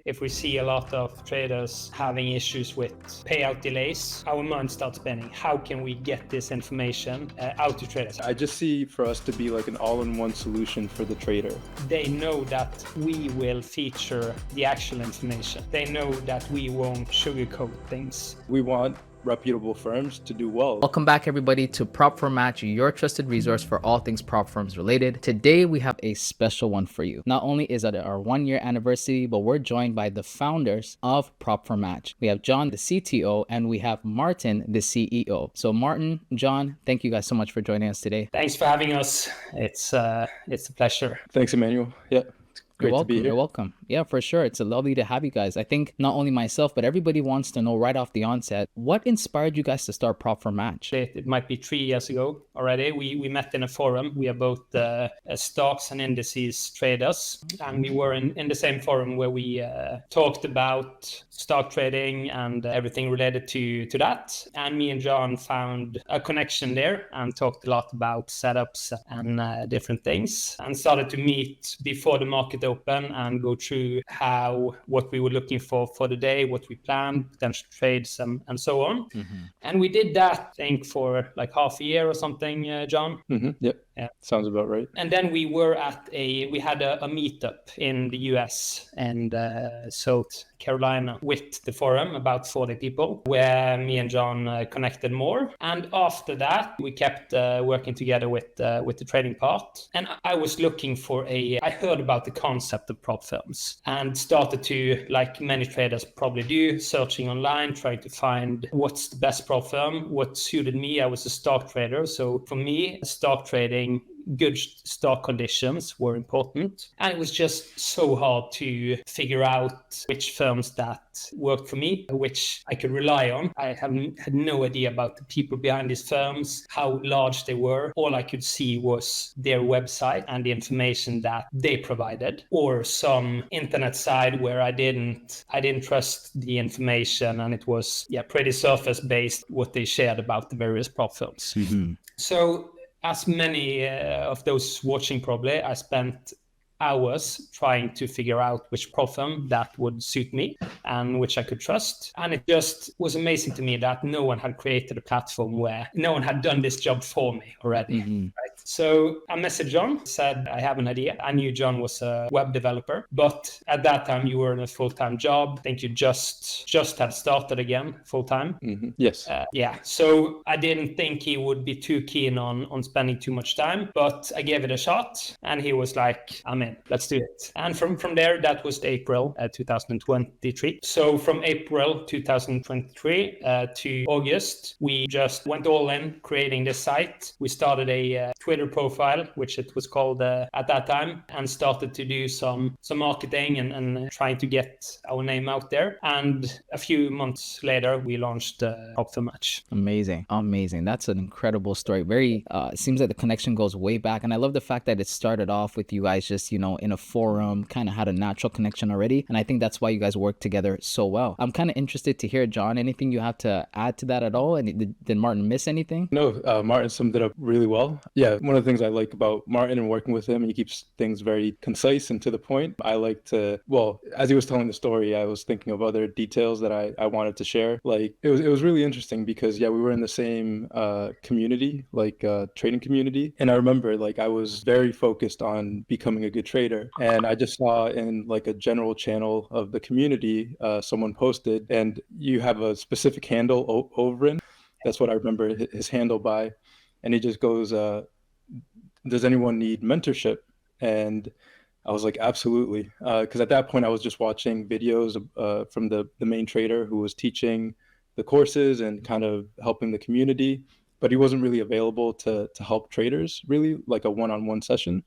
if we see a lot of traders having issues with payout delays, our mind starts spinning. How can we get this information out to traders? I just see for us to be like an all-in-one solution for the trader. They know that we will feature the actual information. They know that we won't sugarcoat things. We want reputable firms to do well. Welcome back everybody to Prop Firm Match, your trusted resource for all things prop firms related. Today we have a special one for you. Not only is it our 1-year anniversary, but we're joined by the founders of Prop Firm Match. We have John, the CTO, and we have Martin, the CEO. So Martin, John, thank you guys so much for joining us today. Thanks for having us. It's a pleasure. Thanks, Emmanuel. Yeah. Great to be here. You're welcome. Yeah, for sure. It's lovely to have you guys. I think not only myself, but everybody wants to know right off the onset, what inspired you guys to start Prop Firm Match? It might be 3 years ago already. We met in a forum. We are both stocks and indices traders. And we were in the same forum where we talked about stock trading and everything related to that. And me and John found a connection there and talked a lot about setups and different things. And started to meet before the market open and go through what we were looking for the day, what we planned, potential trades and so on. And we did that, I think, for like half a year or something, John. Yep. Yeah. Sounds about right. And then we were we had a meetup in the US and South Carolina with the forum, about 40 people, where me and John connected more. And after that, we kept working together with the trading part. And I was looking I heard about the concept of prop firms and started to, like many traders probably do, searching online, trying to find what's the best prop firm, what suited me. I was a stock trader. So for me, stock trading, good stock conditions were important. And it was just so hard to figure out which firms that worked for me, which I could rely on. I had no idea about the people behind these firms, how large they were. All I could see was their website and the information that they provided, or some internet site where I didn't trust the information, and it was pretty surface based what they shared about the various prop firms. So as many of those watching probably, I spent hours trying to figure out which prop firm that would suit me and which I could trust. And it just was amazing to me that no one had created a platform where no one had done this job for me already. Right? So I messaged John, said, I have an idea. I knew John was a web developer, but at that time you were in a full-time job. I think you just had started again full-time. Yes. So I didn't think he would be too keen on spending too much time, but I gave it a shot and he was like, I'm in, let's do it. And from there, that was April 2023. So from April 2023 to August, we just went all in creating the site. We started a Twitter profile, which it was called at that time, and started to do some marketing and trying to get our name out there. And a few months later, we launched Prop Firm Match. Amazing. That's an incredible story. Very, it seems like the connection goes way back. And I love the fact that it started off with you guys just, in a forum, kind of had a natural connection already. And I think that's why you guys work together so well. I'm kind of interested to hear, John, anything you have to add to that at all? And did Martin miss anything? No, Martin summed it up really well. Yeah, one of the things I like about Martin and working with him, he keeps things very concise and to the point. I like to, as he was telling the story, I was thinking of other details that I wanted to share. Like, it was really interesting because, we were in the same community, like trading community. And I remember, like, I was very focused on becoming a good trader. And I just saw in like a general channel of the community, someone posted, and you have a specific handle, Overin. That's what I remember his handle by. And he just goes, does anyone need mentorship? And I was like, absolutely. Because at that point, I was just watching videos from the main trader who was teaching the courses and kind of helping the community. But he wasn't really available to help traders, really, like a one-on-one session.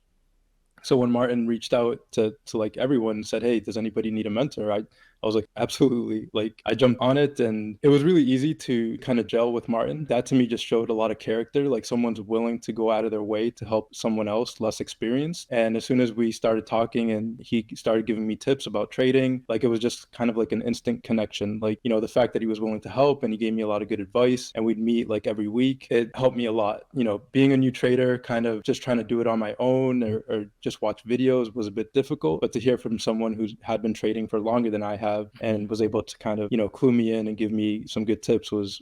So when Martin reached out to like everyone and said, hey, does anybody need a mentor? I was like, absolutely. Like I jumped on it, and it was really easy to kind of gel with Martin. That to me just showed a lot of character, like someone's willing to go out of their way to help someone else less experienced. And as soon as we started talking and he started giving me tips about trading, like it was just kind of like an instant connection. Like, you know, the fact that he was willing to help and he gave me a lot of good advice and we'd meet like every week, it helped me a lot. You know, being a new trader, kind of just trying to do it on my own or just watch videos was a bit difficult. But to hear from someone who had been trading for longer than I have and was able to kind of, you know, clue me in and give me some good tips was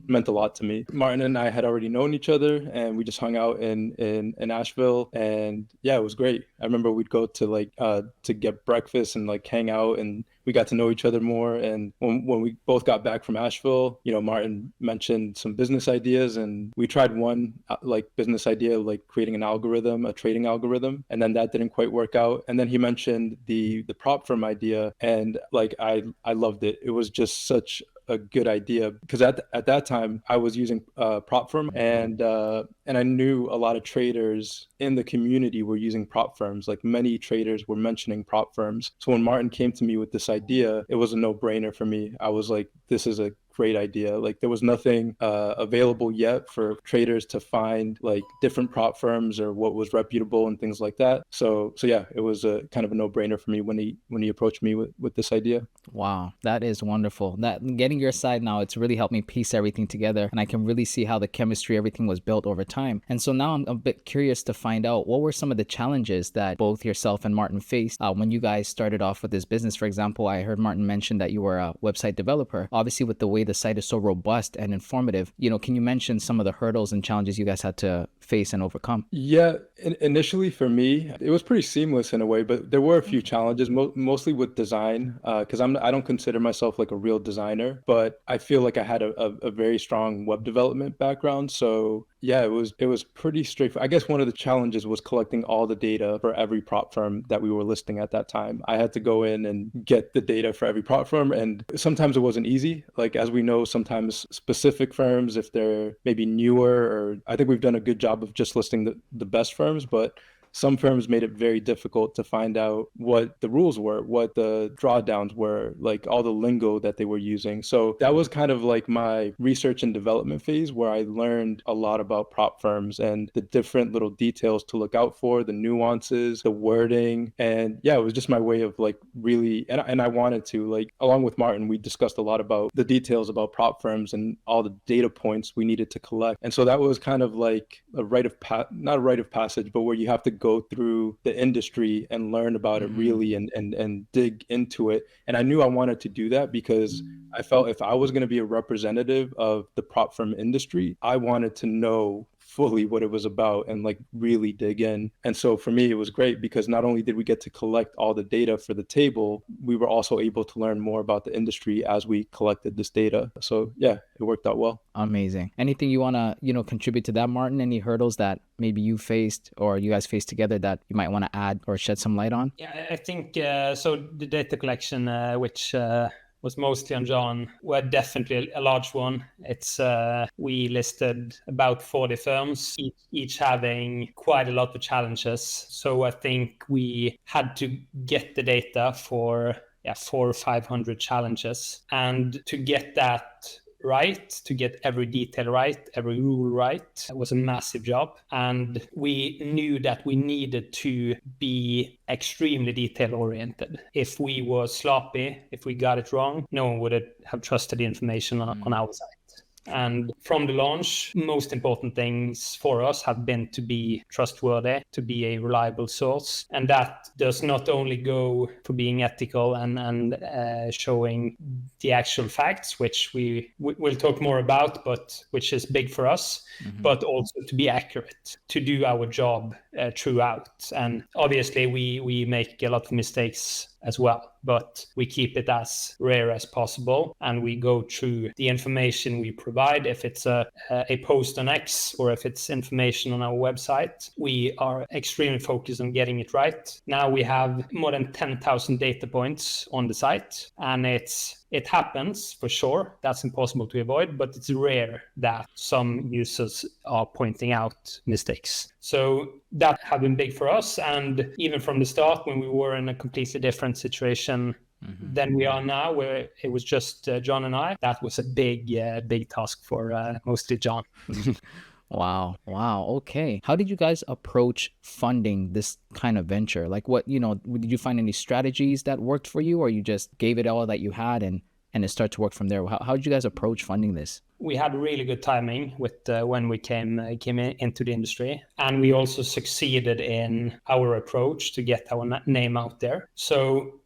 meant a lot to me. Martin and I had already known each other and we just hung out in Asheville, and yeah, it was great. I remember we'd go to like to get breakfast and like hang out, and we got to know each other more. And when we both got back from Asheville, you know, Martin mentioned some business ideas, and we tried one like business idea, like creating an algorithm, a trading algorithm, and then that didn't quite work out. And then he mentioned the prop firm idea, and like I loved it. It was just such a good idea because at that time I was using prop firm, and I knew a lot of traders in the community were using prop firms. Like many traders were mentioning prop firms. So when Martin came to me with this idea, it was a no-brainer for me. I was like, this is a great idea. Like there was nothing available yet for traders to find like different prop firms or what was reputable and things like that. So yeah, it was a kind of a no-brainer for me when he approached me with this idea. Wow, that is wonderful. That getting your side now, it's really helped me piece everything together, and I can really see how the chemistry, everything was built over time. And so now I'm a bit curious to find out what were some of the challenges that both yourself and Martin faced when you guys started off with this business. For example, I heard Martin mention that you were a website developer. Obviously, with the way the site is so robust and informative, you know, can you mention some of the hurdles and challenges you guys had to face and overcome? Yeah, initially for me, it was pretty seamless in a way, but there were a few challenges, mostly with design, because I don't consider myself like a real designer, but I feel like I had a very strong web development background. So yeah, it was pretty straightforward. I guess one of the challenges was collecting all the data for every prop firm that we were listing at that time. I had to go in and get the data for every prop firm, and sometimes it wasn't easy. Like as we know, sometimes specific firms, if they're maybe newer, or I think we've done a good job of just listing the best firms, but some firms made it very difficult to find out what the rules were, what the drawdowns were, like all the lingo that they were using. So that was kind of like my research and development phase where I learned a lot about prop firms and the different little details to look out for, the nuances, the wording. And yeah, it was just my way of like really, and I wanted to, like, along with Martin, we discussed a lot about the details about prop firms and all the data points we needed to collect. And so that was kind of like a not a rite of passage, but where you have to go through the industry and learn about it really and dig into it. And I knew I wanted to do that because I felt if I was going to be a representative of the prop firm industry, I wanted to know fully what it was about and like really dig in. And so for me, it was great because not only did we get to collect all the data for the table, we were also able to learn more about the industry as we collected this data. So yeah, it worked out well. Amazing. Anything you want to, contribute to that, Martin? Any hurdles that maybe you faced or you guys faced together that you might want to add or shed some light on? Yeah, I think so. The data collection, which was mostly on John, were definitely a large one. It's we listed about 40 firms, each having quite a lot of challenges. So I think we had to get the data for 400 or 500 challenges, and to get that right, to get every detail right, every rule right, was a massive job. And we knew that we needed to be extremely detail oriented. If we were sloppy, if we got it wrong, no one would have trusted the information on our side. And from the launch, most important things for us have been to be trustworthy, to be a reliable source. And that does not only go for being ethical and showing the actual facts, which we'll talk more about, but which is big for us, but also to be accurate, to do our job throughout. And obviously, we make a lot of mistakes as well, but we keep it as rare as possible, and we go through the information we provide. If it's a post on X or if it's information on our website, we are extremely focused on getting it right. Now we have more than 10,000 data points on the site, and it happens for sure. That's impossible to avoid, but it's rare that some users are pointing out mistakes. So that have been big for us. And even from the start, when we were in a completely different situation than we are now, where it was just John and I. That was a big task for mostly John. Wow. Okay. How did you guys approach funding this kind of venture? Like what, did you find any strategies that worked for you, or you just gave it all that you had and it started to work from there? How did you guys approach funding this? We had really good timing with when we came into the industry, and we also succeeded in our approach to get our name out there. So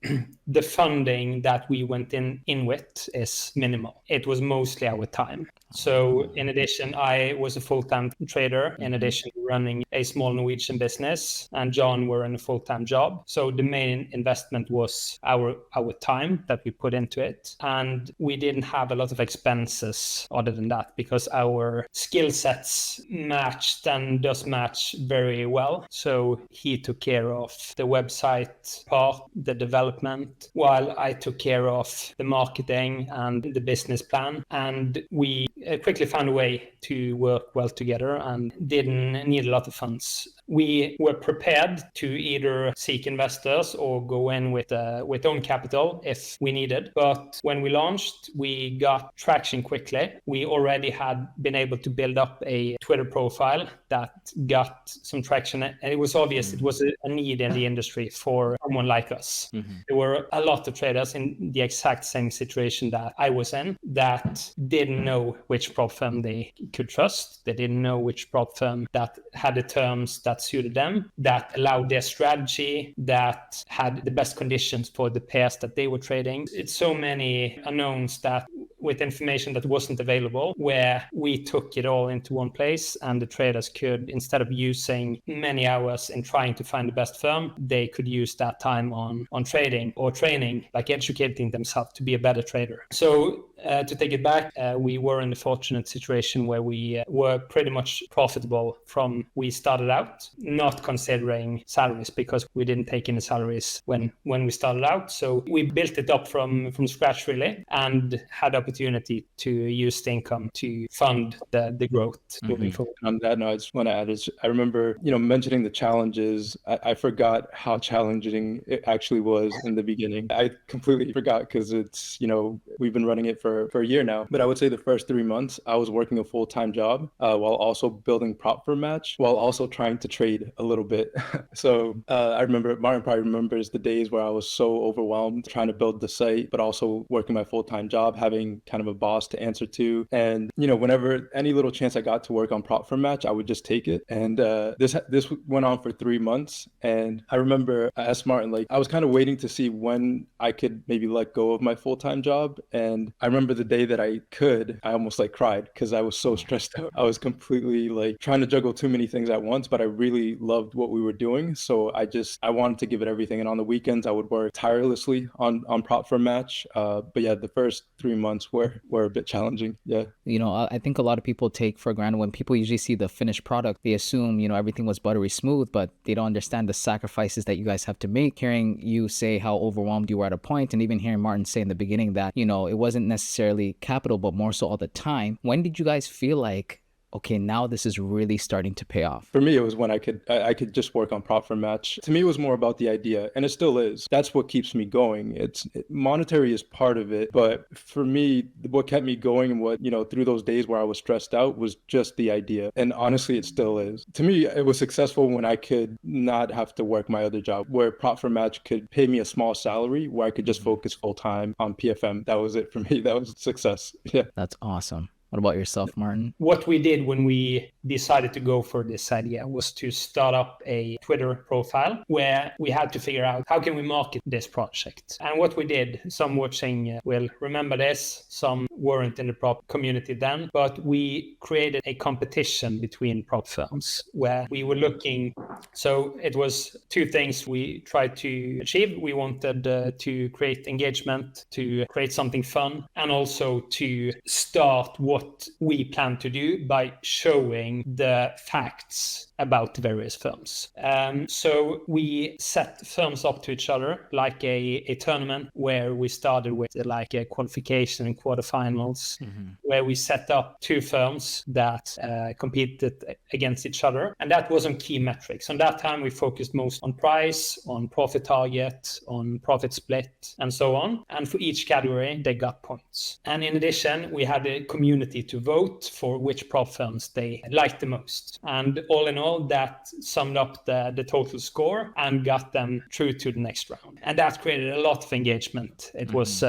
the funding that we went in with is minimal. It was mostly our time. So in addition, I was a full-time trader in addition to running a small Norwegian business, and John were in a full-time job. So the main investment was our time that we put into it. And we didn't have a lot of expenses other than that, because our skill sets matched and does match very well. So he took care of the website part, the development, while I took care of the marketing and the business plan. And we quickly found a way to work well together and didn't need a lot of funds. We were prepared to either seek investors or go in with own capital if we needed. But when we launched, we got traction quickly. We already had been able to build up a Twitter profile that got some traction. And it was obvious it was a need in the industry for someone like us. There were a lot of traders in the exact same situation that I was in that didn't know which prop firm they could trust. They didn't know which prop firm that had the terms that suited them, that allowed their strategy, that had the best conditions for the pairs that they were trading. It's so many unknowns that with information that wasn't available, where we took it all into one place, and the traders could, instead of using many hours in trying to find the best firm, they could use that time on trading or training, like educating themselves to be a better trader. So to take it back, we were in the fortunate situation where we were pretty much profitable from we started out, not considering salaries, because we didn't take any salaries when we started out. So we built it up from scratch really, and had opportunity to use the income to fund the growth moving forward. On that note, I just want to add is I remember, mentioning the challenges. I forgot how challenging it actually was in the beginning. I completely forgot because it's, we've been running it for a year now. But I would say the first 3 months, I was working a full-time job while also building prop for match, while also trying to trade a little bit. So I remember, Martin probably remembers the days where I was so overwhelmed trying to build the site, but also working my full-time job, having kind of a boss to answer to. And, whenever any little chance I got to work on prop for match, I would just take it. And this went on for 3 months. And I remember I asked Martin, I was kind of waiting to see when I could maybe let go of my full-time job. And I remember the day that I almost cried because I was so stressed out. I was completely trying to juggle too many things at once, but I really loved what we were doing. So I wanted to give it everything. And on the weekends, I would work tirelessly on prop for match. But yeah, the first 3 months were a bit challenging. Yeah. I think a lot of people take for granted when people usually see the finished product, they assume, everything was buttery smooth, but they don't understand the sacrifices that you guys have to make. Hearing you say how overwhelmed you were at a point, and even hearing Martin say in the beginning that, it wasn't necessarily capital, but more so all the time. When did you guys feel like, okay, now this is really starting to pay off? For me, it was when I could just work on prop for match. To me, it was more about the idea, and it still is. That's what keeps me going. Monetary is part of it, but for me, what kept me going and what, through those days where I was stressed out was just the idea. And honestly, it still is. To me, it was successful when I could not have to work my other job, where prop for match could pay me a small salary, where I could just focus full time on PFM. That was it for me. That was success. Yeah. That's awesome. What about yourself, Martin? What we did when we decided to go for this idea was to start up a Twitter profile where we had to figure out how can we market this project. And what we did, some watching will remember this, some weren't in the prop community then, but we created a competition between prop firms where we were looking. So it was two things we tried to achieve. We wanted to create engagement, to create something fun, and also to start what we plan to do by showing the facts about the various firms. So we set firms up to each other like a tournament where we started with like a qualification and quarterfinals, where we set up two firms that competed against each other. And that was on key metrics. On that time, we focused most on price, on profit target, on profit split, and so on. And for each category, they got points. And in addition, we had a community to vote for which prop firms they liked the most. And all in all, that summed up the total score and got them through to the next round. And that created a lot of engagement. It was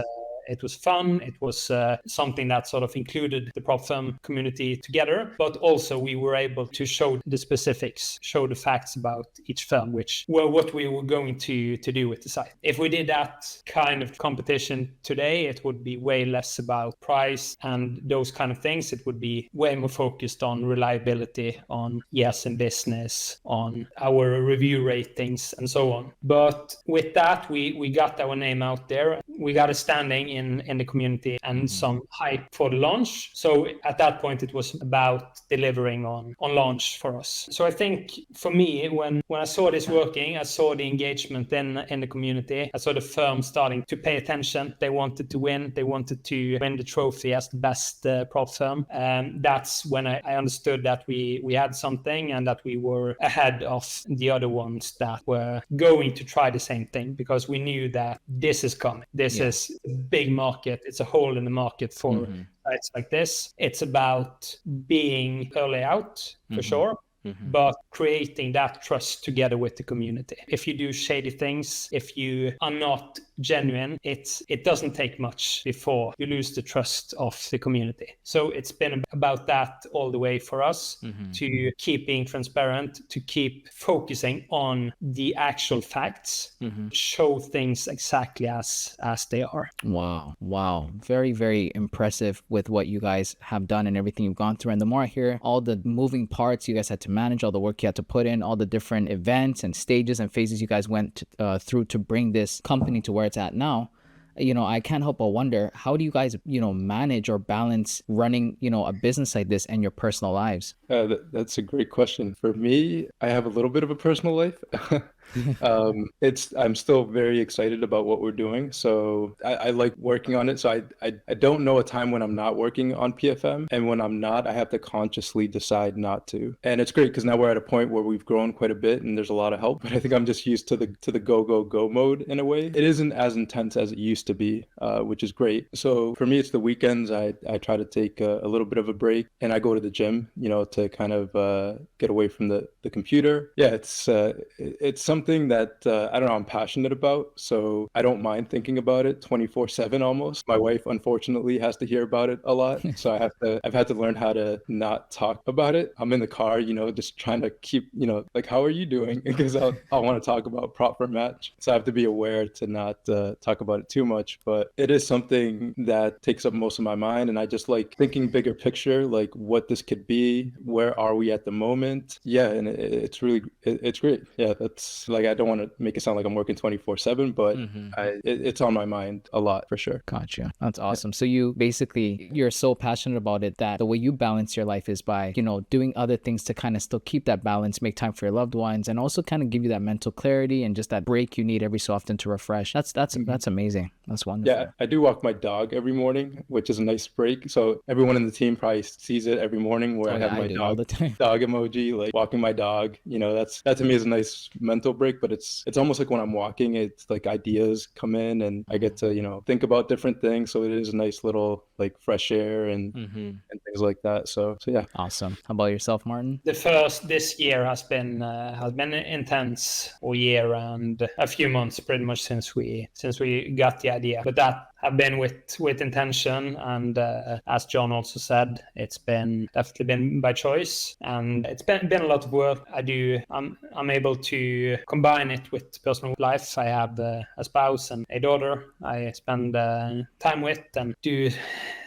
fun. It was something that sort of included the prop firm community together, but also we were able to show the specifics, show the facts about each firm, which were what we were going to do with the site. If we did that kind of competition today, it would be way less about price and those kind of things. It would be way more focused on reliability, on yes in business, on our review ratings, and so on. But with that, we got our name out there. We got a standing in the community and some hype for the launch. So at that point, it was about delivering on launch for us. So I think for me, when I saw this working, I saw the engagement in the community. I saw the firm starting to pay attention. They wanted to win. They wanted to win the trophy as the best prop firm. That's when I understood that we had something and that we were ahead of the other ones that were going to try the same thing, because we knew that this is coming. This is a big market. It's a hole in the market for sites like this. It's about being early out for sure. But creating that trust together with the community. If you do shady things, if you are not genuine, it doesn't take much before you lose the trust of the community. So it's been about that all the way for us, to keep being transparent, to keep focusing on the actual facts, show things exactly as they are. Wow. Very, very impressive with what you guys have done and everything you've gone through. And the more I hear all the moving parts you guys had to manage, all the work you had to put in, all the different events and stages and phases you guys went through to bring this company to where it's at now, I can't help but wonder, how do you guys, manage or balance running, a business like this and your personal lives? That's a great question. For me, I have a little bit of a personal life. I'm still very excited about what we're doing. So I like working on it. So I don't know a time when I'm not working on PFM, and when I'm not, I have to consciously decide not to. And it's great because now we're at a point where we've grown quite a bit and there's a lot of help, but I think I'm just used to the go mode in a way. It isn't as intense as it used to be, which is great. So for me, it's the weekends. I try to take a little bit of a break, and I go to the gym, to kind of get away from the computer. Yeah, it's something that I don't know, I'm passionate about, so I don't mind thinking about it 24/7 almost. My wife unfortunately has to hear about it a lot, so I've had to learn how to not talk about it. I'm in the car, just trying to keep, like, how are you doing? Because I'll want to talk about prop for match, so I have to be aware to not talk about it too much. But it is something that takes up most of my mind, and I just like thinking bigger picture, like what this could be, where are we at the moment? Yeah, and it's great. Yeah, that's like, I don't want to make it sound like I'm working 24/7, but it's on my mind a lot for sure. Gotcha. That's awesome. So you're so passionate about it that the way you balance your life is by, doing other things to kind of still keep that balance, make time for your loved ones, and also kind of give you that mental clarity and just that break you need every so often to refresh. That's amazing. That's wonderful. Yeah, I do walk my dog every morning, which is a nice break. So everyone in the team probably sees it every morning where I have my all the time. Dog emoji, like walking my dog. That to me is a nice mental break, but it's almost like when I'm walking, it's like ideas come in and I get to, think about different things. So it is a nice little like fresh air and things like that. So yeah. Awesome. How about yourself, Martin? This year has been intense all year and a few months pretty much since we got the idea. But that have been with intention, and as John also said, it's definitely been by choice, and it's been a lot of work. I'm able to combine it with personal life. I have a spouse and a daughter I spend time with, and do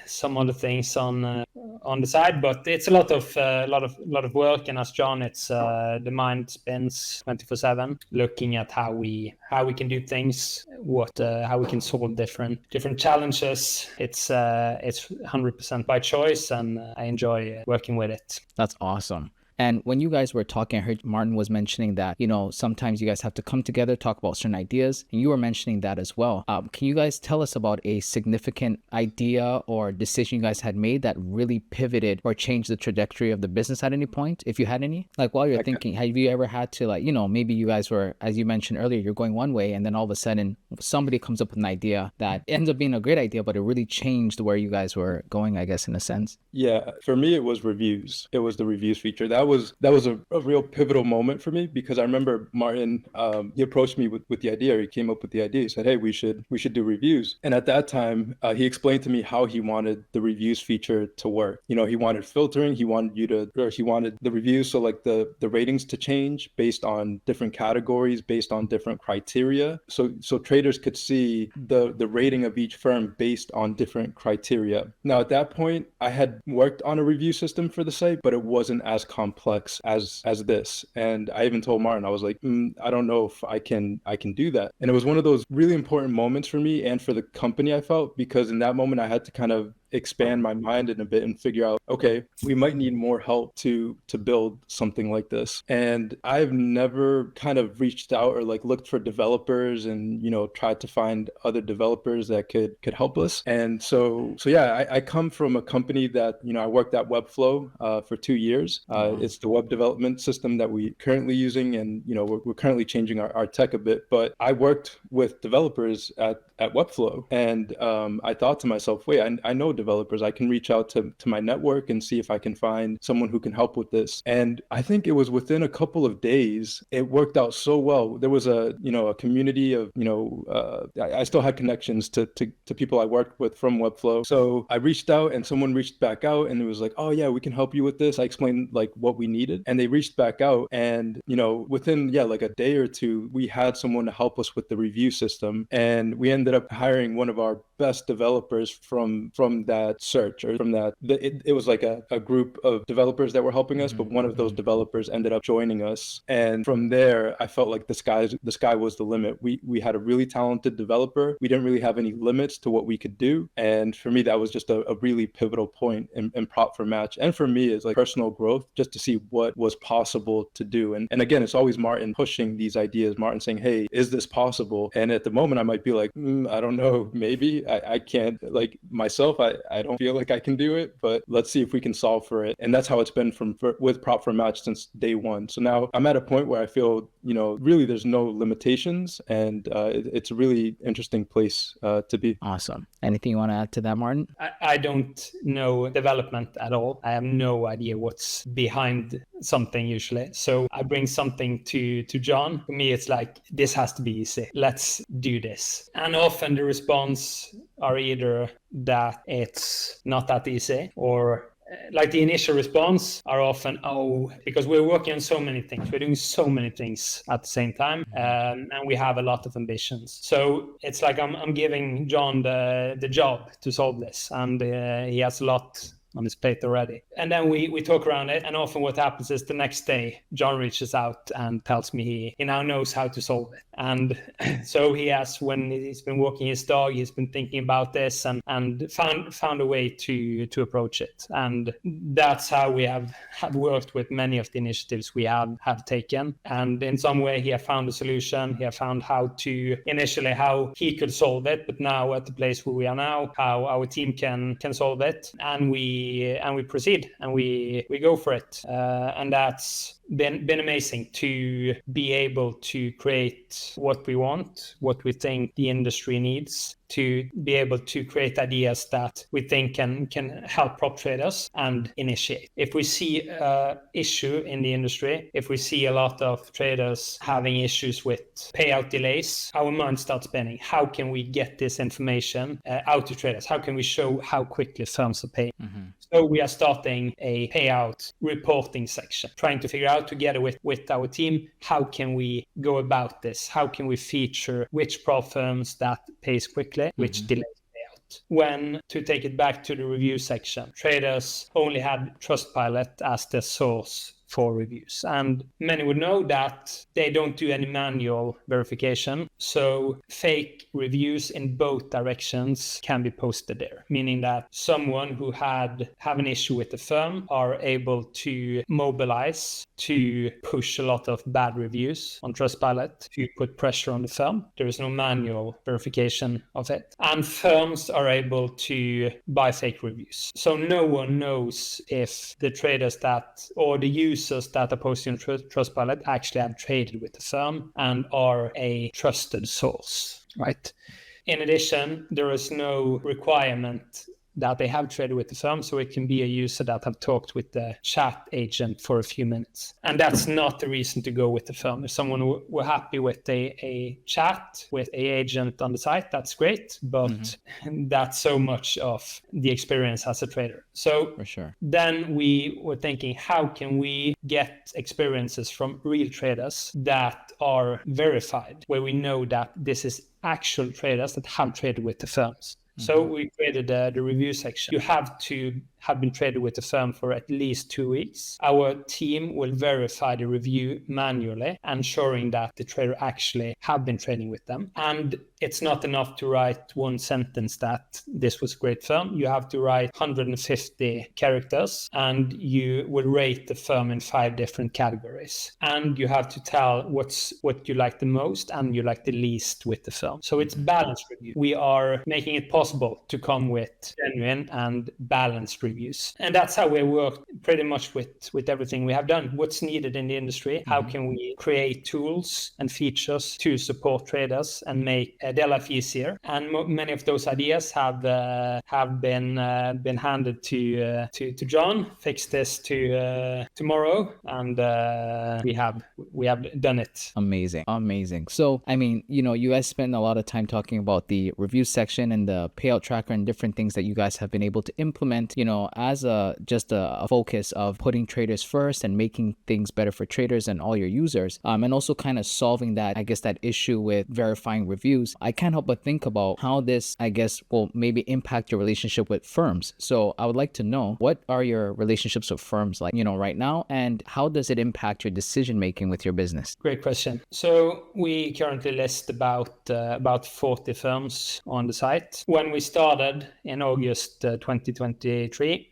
some other things on the side, but it's a lot of work. And as John, it's the mind spins 24/7, looking at how we can do things, how we can solve different challenges. It's 100% by choice, and I enjoy working with it. That's awesome. And when you guys were talking, I heard Martin was mentioning that, sometimes you guys have to come together, talk about certain ideas, and you were mentioning that as well. Can you guys tell us about a significant idea or decision you guys had made that really pivoted or changed the trajectory of the business at any point, if you had any? Like while you're thinking, have you ever had to maybe you guys were, as you mentioned earlier, you're going one way and then all of a sudden somebody comes up with an idea that ends up being a great idea, but it really changed where you guys were going, I guess, in a sense? Yeah, for me, it was reviews. It was the reviews feature. That was a real pivotal moment for me, because I remember Martin, he approached me with the idea. He came up with the idea. He said, "Hey, we should do reviews." And at that time, he explained to me how he wanted the reviews feature to work. He wanted filtering. He wanted the reviews, so like the ratings to change based on different categories, based on different criteria. So traders could see the rating of each firm based on different criteria. Now at that point, I had worked on a review system for the site, but it wasn't as complex as this. And I even told Martin, I was like, I don't know if I can do that. And it was one of those really important moments for me and for the company, I felt, because in that moment I had to kind of expand my mind in a bit and figure out, okay, we might need more help to build something like this. And I've never kind of reached out or like looked for developers and tried to find other developers that could help us. And so yeah, I come from a company that I worked at Webflow for 2 years. It's the web development system that we currently using, and we're currently changing our tech a bit. But I worked with developers at Webflow, and I thought to myself, wait, I know developers. I can reach out to my network and see if I can find someone who can help with this. And I think it was within a couple of days, it worked out so well. There was a community of I still had connections to people I worked with from Webflow. So I reached out and someone reached back out and it was like, oh yeah, we can help you with this. I explained like what we needed, and they reached back out, and within like a day or two, we had someone to help us with the review system, and we ended up hiring one of our best developers from that search, or from that. It was like a group of developers that were helping us, but one of those developers ended up joining us, and from there I felt like the sky was the limit. We had a really talented developer. We didn't really have any limits to what we could do, and for me that was just a really pivotal point in Prop for Match, and for me is like personal growth, just to see what was possible to do. And again, it's always Martin pushing these ideas, Martin saying, hey, is this possible? And at the moment I might be like, I don't know, maybe I can't, like myself, I don't feel like I can do it, but let's see if we can solve for it. And that's how it's been with Prop for Match since day one. So now I'm at a point where I feel, really there's no limitations, and it's a really interesting place to be. Awesome. Anything you want to add to that, Martin? I don't know development at all. I have no idea what's behind something usually. So I bring something to John. For me, it's like, this has to be easy. Let's do this. And often the response are either that it's not that easy, or like the initial response are often, because we're working on so many things, we're doing so many things at the same time, and we have a lot of ambitions. So it's like I'm giving John the job to solve this, and he has a lot on his plate already. And then we talk around it, and often what happens is the next day John reaches out and tells me he now knows how to solve it. And so he has, when he's been walking his dog, he's been thinking about this and found a way to approach it. And that's how we have worked with many of the initiatives we have taken. And in some way he has found a solution. He has found how he could solve it, but now at the place where we are now, how our team can solve it, and we proceed and we go for it. And that's been amazing to be able to create what we want, what we think the industry needs, to be able to create ideas that we think can help prop traders and initiate. If we see an issue in the industry, if we see a lot of traders having issues with payout delays, our mind starts spinning. How can we get this information out to traders? How can we show how quickly firms are paying? So we are starting a payout reporting section, trying to figure out together with our team, how can we go about this? How can we feature which prop firms that pays quickly, which delays payout? When, to take it back to the review section, traders only had Trustpilot as their source for reviews. And many would know that they don't do any manual verification. So fake reviews in both directions can be posted there, meaning that someone who have an issue with the firm are able to mobilize to push a lot of bad reviews on Trustpilot to put pressure on the firm. There is no manual verification of it. And firms are able to buy fake reviews. So no one knows if the traders that or the users that are posting on Trustpilot actually have traded with the firm and are a trusted source, right? In addition, there is no requirement that they have traded with the firm, so it can be a user that have talked with the chat agent for a few minutes. And that's not the reason to go with the firm. If someone were happy with a chat with a agent on the site, that's great, but that's so much of the experience as a trader. So For sure. then we were thinking, how can we get experiences from real traders that are verified, where we know that this is actual traders that have traded with the firms? So we created the review section. You have to have been traded with the firm for at least 2 weeks. Our team will verify the review manually, ensuring that the trader actually have been trading with them. And it's not enough to write one sentence that this was a great firm. You have to write 150 characters, and you will rate the firm in 5 different categories. And you have to tell what you like the most and you like the least with the firm. So it's balanced review. We are making it possible to come with genuine and balanced reviews. And that's how we work pretty much with everything we have done. What's needed in the industry? How can we create tools and features to support traders and make their life easier? And many of those ideas have been handed to John. Fix this to tomorrow, and we have done it. Amazing. So I mean, you guys spend a lot of time talking about the review section and the payout tracker and different things that you guys have been able to implement, as just a focus of putting traders first and making things better for traders and all your users, and also kind of solving that issue with verifying reviews. I can't help but think about how this, will maybe impact your relationship with firms. So I would like to know, what are your relationships with firms like, right now, and how does it impact your decision making with your business? Great question. So we currently list about 40 firms on the site. When we started in August 2023,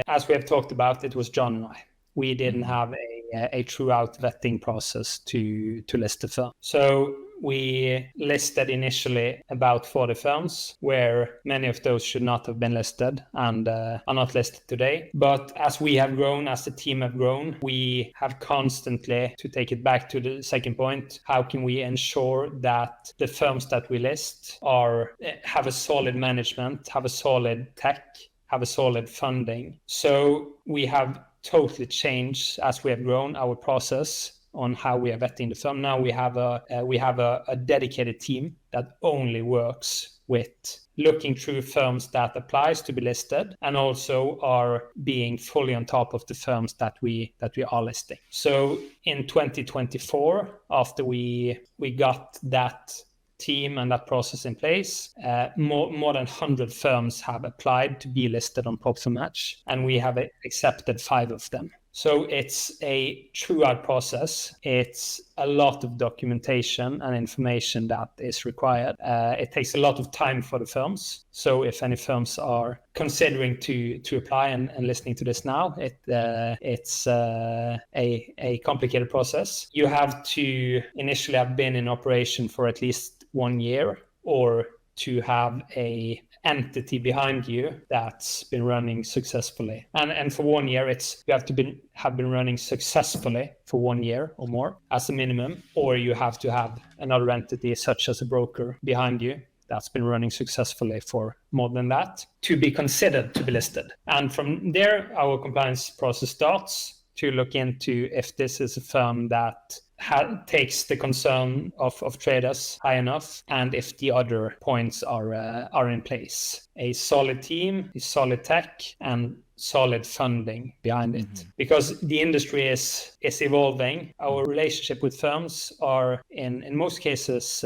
as we have talked about, it was John and I. We didn't have a throughout vetting process to list the firm. So we listed initially about 40 firms, where many of those should not have been listed and are not listed today. But as we have grown, as the team have grown, we have constantly, to take it back to the second point, how can we ensure that the firms that we list have a solid management, have a solid tech, have a solid funding. So we have totally changed, as we have grown, our process on how we are vetting the firm. Now we have a dedicated team that only works with looking through firms that applies to be listed, and also are being fully on top of the firms that we are listing. So in 2024, after we got that team and that process in place, more than 100 firms have applied to be listed on Prop4Match, and we have accepted 5 of them. So it's a throughout process. It's a lot of documentation and information that is required. It takes a lot of time for the firms. So if any firms are considering to apply and listening to this now, it's a complicated process. You have to initially have been in operation for at least 1 year, or to have a entity behind you that's been running successfully. And for 1 year, you have to have been running successfully for 1 year or more as a minimum, or you have to have another entity such as a broker behind you that's been running successfully for more than that to be considered to be listed. And from there, our compliance process starts to look into if this is a firm that takes the concern of traders high enough, and if the other points are in place. A solid team, a solid tech, and solid funding behind it. Because the industry is evolving. Our relationship with firms are in most cases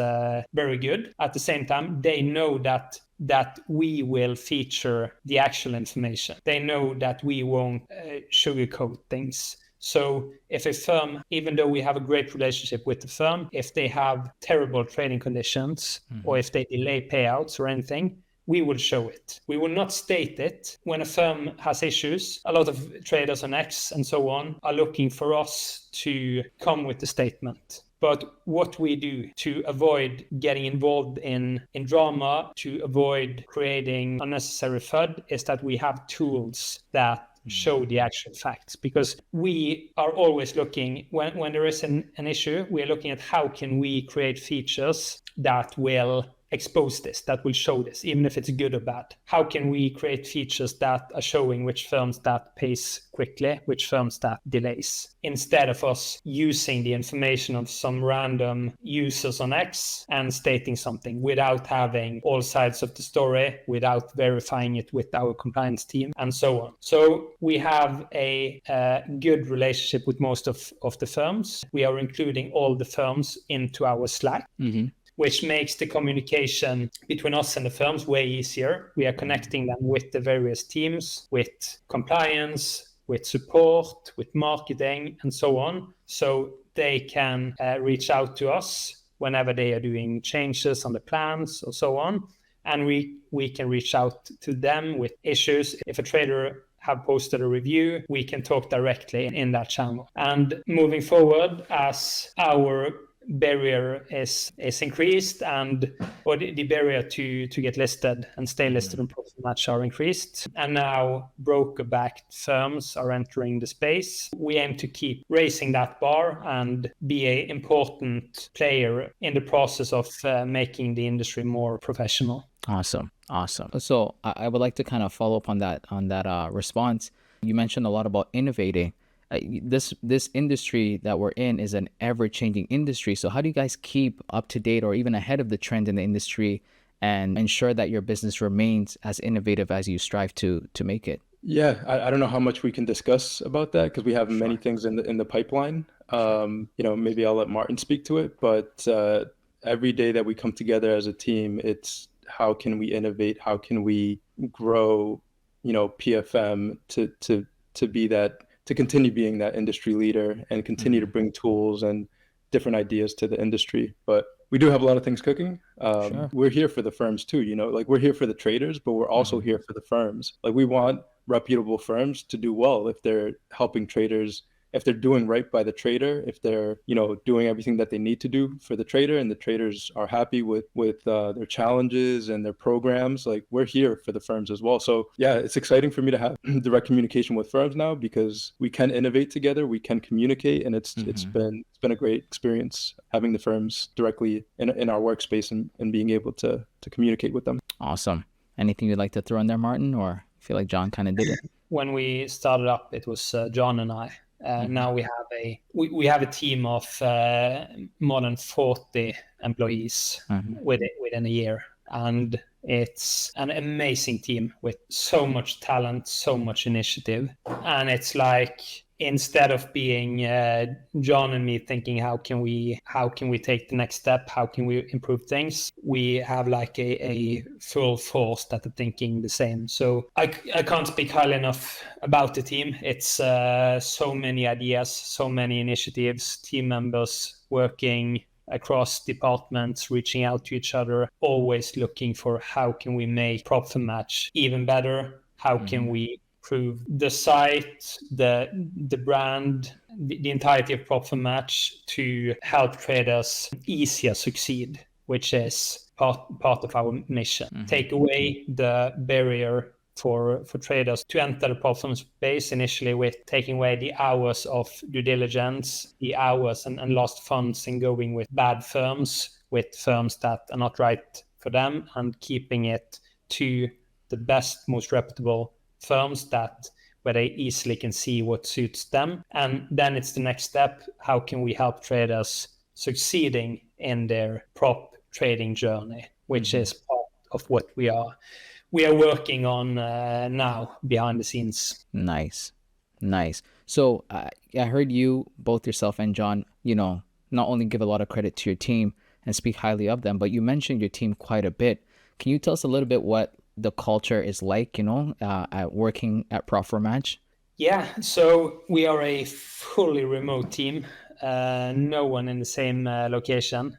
very good. At the same time, they know that we will feature the actual information. They know that we won't sugarcoat things. So if a firm, even though we have a great relationship with the firm, if they have terrible trading conditions or if they delay payouts or anything, we will show it. We will not state it. When a firm has issues, a lot of traders on X and so on are looking for us to come with the statement. But what we do to avoid getting involved in drama, to avoid creating unnecessary FUD, is that we have tools that show the actual facts, because we are always looking, when there is an issue, we are looking at how can we create features that will expose this, that will show this, even if it's good or bad. How can we create features that are showing which firms that pays quickly, which firms that delays, instead of us using the information of some random users on X and stating something without having all sides of the story, without verifying it with our compliance team, and so on. So we have a good relationship with most of the firms. We are including all the firms into our Slack. Which makes the communication between us and the firms way easier. We are connecting them with the various teams, with compliance, with support, with marketing, and so on. So they can reach out to us whenever they are doing changes on the plans or so on. And we can reach out to them with issues. If a trader have posted a review, we can talk directly in that channel. And moving forward, as our barrier is increased, and or the barrier to get listed and stay listed on PropTalk are increased, and now broker-backed firms are entering the space. We aim to keep raising that bar and be an important player in the process of making the industry more professional. Awesome. So I would like to kind of follow up on that response. You mentioned a lot about innovating. This industry that we're in is an ever-changing industry. So how do you guys keep up to date or even ahead of the trend in the industry and ensure that your business remains as innovative as you strive to make it? Yeah, I don't know how much we can discuss about that because we have many things in the pipeline. Maybe I'll let Martin speak to it, but every day that we come together as a team, it's how can we innovate? How can we grow, PFM to be that, to continue being that industry leader and continue to bring tools and different ideas to the industry. But we do have a lot of things cooking. Sure. We're here for the firms too, we're here for the traders, but we're also here for the firms. Like, we want reputable firms to do well if they're helping traders, if they're doing right by the trader, if they're, doing everything that they need to do for the trader, and the traders are happy with their challenges and their programs. Like, we're here for the firms as well. So yeah, it's exciting for me to have direct communication with firms now, because we can innovate together, we can communicate, and it's been a great experience having the firms directly in our workspace and being able to communicate with them. Awesome. Anything you'd like to throw in there, Martin, or feel like John kind of did it? When we started up, it was John and I. Now we have a team of more than 40 employees within a year, and it's an amazing team with so much talent, so much initiative. And it's like, instead of being John and me thinking how can we take the next step, how can we improve things, we have like a full force that are thinking the same. So I can't speak highly enough about the team. It's so many ideas, so many initiatives, team members working across departments, reaching out to each other, always looking for how can we make PropTalk Match even better, how can we improve the site, the brand, the entirety of PropTalk Match to help traders easier succeed, which is part of our mission. Take away the barrier for traders to enter the PropTalk space, initially with taking away the hours of due diligence, the hours and lost funds in going with bad firms, with firms that are not right for them, and keeping it to the best, most reputable firms where they easily can see what suits them. And then it's the next step. How can we help traders succeeding in their prop trading journey, which is part of what we are working on now behind the scenes. Nice. So I heard you, both yourself and John, not only give a lot of credit to your team and speak highly of them, but you mentioned your team quite a bit. Can you tell us a little bit what the culture is like, at working at PropTalk Match? Yeah, so we are a fully remote team. No one in the same location.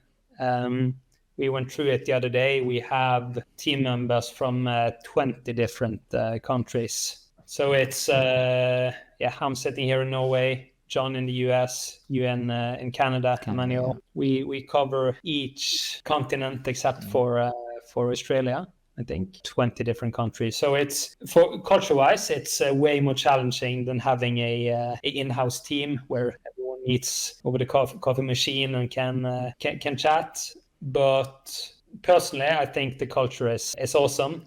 We went through it the other day. We have team members from 20 different countries. So it's I'm sitting here in Norway, John in the US, you in Canada, Emmanuel. We cover each continent except for Australia. I think 20 different countries. So it's for culture-wise, it's way more challenging than having a in-house team where everyone meets over the coffee machine and can chat. But personally, I think the culture is awesome.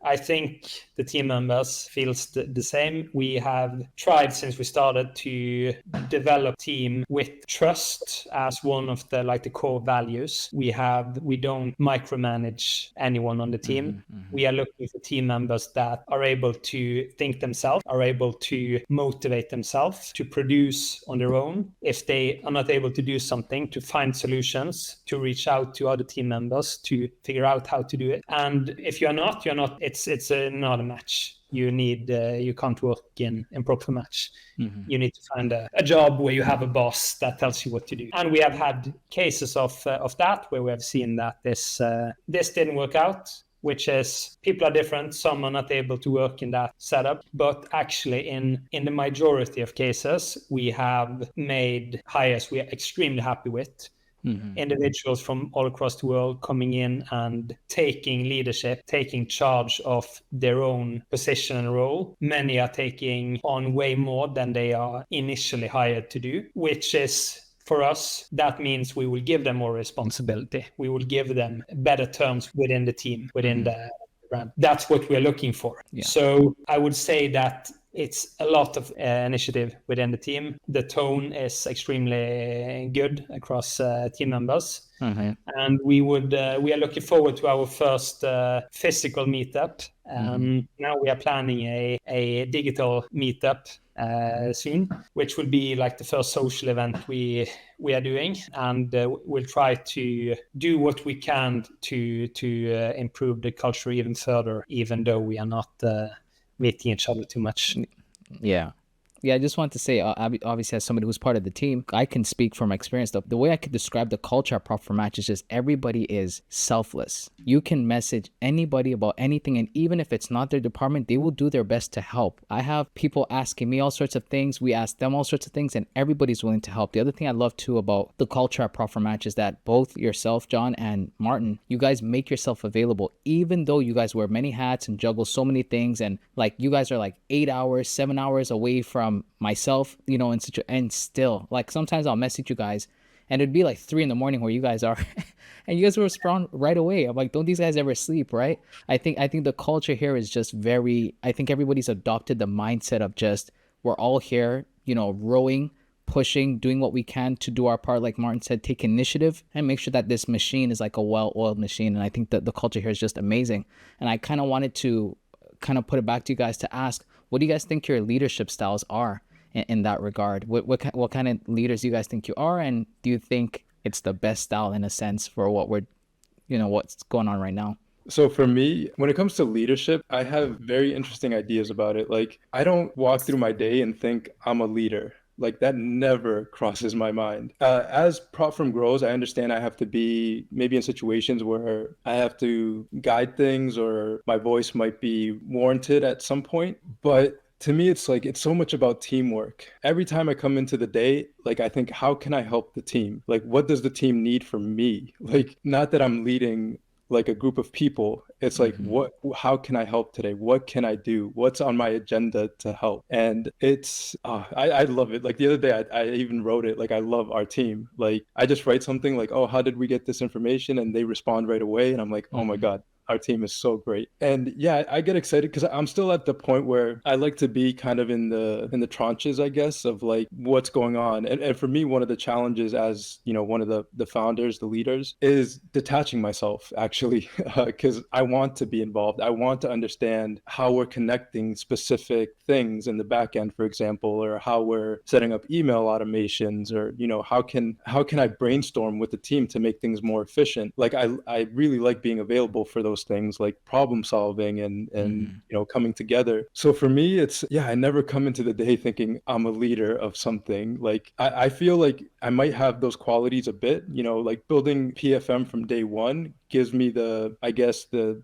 I think the team members feels the same. We have tried since we started to develop team with trust as one of the core values. We don't micromanage anyone on the team. We are looking for team members that are able to think themselves, are able to motivate themselves, to produce on their own. If they are not able to do something, to find solutions, to reach out to other team members to figure out how to do it. And if you're not, it's not a match. You can't work in proper match. You need to find a job where you have a boss that tells you what to do. And we have had cases of that where we have seen that this didn't work out, which is people are different. Some are not able to work in that setup, but actually in the majority of cases, we have made hires we are extremely happy with. Individuals from all across the world coming in and taking leadership, taking charge of their own position and role. Many are taking on way more than they are initially hired to do, which is, for us, that means we will give them more responsibility. We will give them better terms within the team, within the brand. That's what we're looking for. Yeah. So I would say that it's a lot of initiative within the team. The tone is extremely good across team members. And we are looking forward to our first physical meetup. Now we are planning a digital meetup soon, which will be like the first social event we are doing, and we'll try to do what we can to improve the culture even further, even though we are not meeting each other too much. Yeah, I just want to say, obviously, as somebody who's part of the team, I can speak from experience. The way I could describe the culture at Prop for Match is just everybody is selfless. You can message anybody about anything, and even if it's not their department, they will do their best to help. I have people asking me all sorts of things. We ask them all sorts of things, and everybody's willing to help. The other thing I love, too, about the culture at Prop for Match is that both yourself, John, and Martin, you guys make yourself available, even though you guys wear many hats and juggle so many things, and like you guys are like 8 hours, 7 hours away from myself, and still, like, sometimes I'll message you guys and it'd be like 3 a.m. where you guys are and you guys will respond right away. I'm like, don't these guys ever sleep, right? I think the culture here is just I think everybody's adopted the mindset of just, we're all here, rowing, pushing, doing what we can to do our part. Like Martin said, take initiative and make sure that this machine is like a well-oiled machine. And I think that the culture here is just amazing. And I kind of wanted to put it back to you guys to ask, what do you guys think your leadership styles are in that regard? What kind of leaders do you guys think you are? And do you think it's the best style in a sense for what what's going on right now? So for me, when it comes to leadership, I have very interesting ideas about it. Like, I don't walk through my day and think I'm a leader. Like, that never crosses my mind. As PropFirm grows, I understand I have to be maybe in situations where I have to guide things or my voice might be warranted at some point. But to me, it's like, it's so much about teamwork. Every time I come into the day, like, I think, how can I help the team? Like, what does the team need from me? Like, not that I'm leading like a group of people. It's like, how can I help today? What can I do? What's on my agenda to help? And it's, I love it. Like, the other day, I even wrote it, like, I love our team. Like, I just write something like, oh, how did we get this information? And they respond right away. And I'm like, oh my God, our team is so great. And yeah, I get excited because I'm still at the point where I like to be kind of in the tranches, I guess, of like what's going on. And for me, one of the challenges as, one of the founders, the leaders, is detaching myself, actually, because I want to be involved. I want to understand how we're connecting specific things in the back end, for example, or how we're setting up email automations, or, how can I brainstorm with the team to make things more efficient? Like, I really like being available for those those things like problem solving and coming together. So for me, it's I never come into the day thinking I'm a leader of something. Like I feel like I might have those qualities a bit, like building PFM from day one gives me the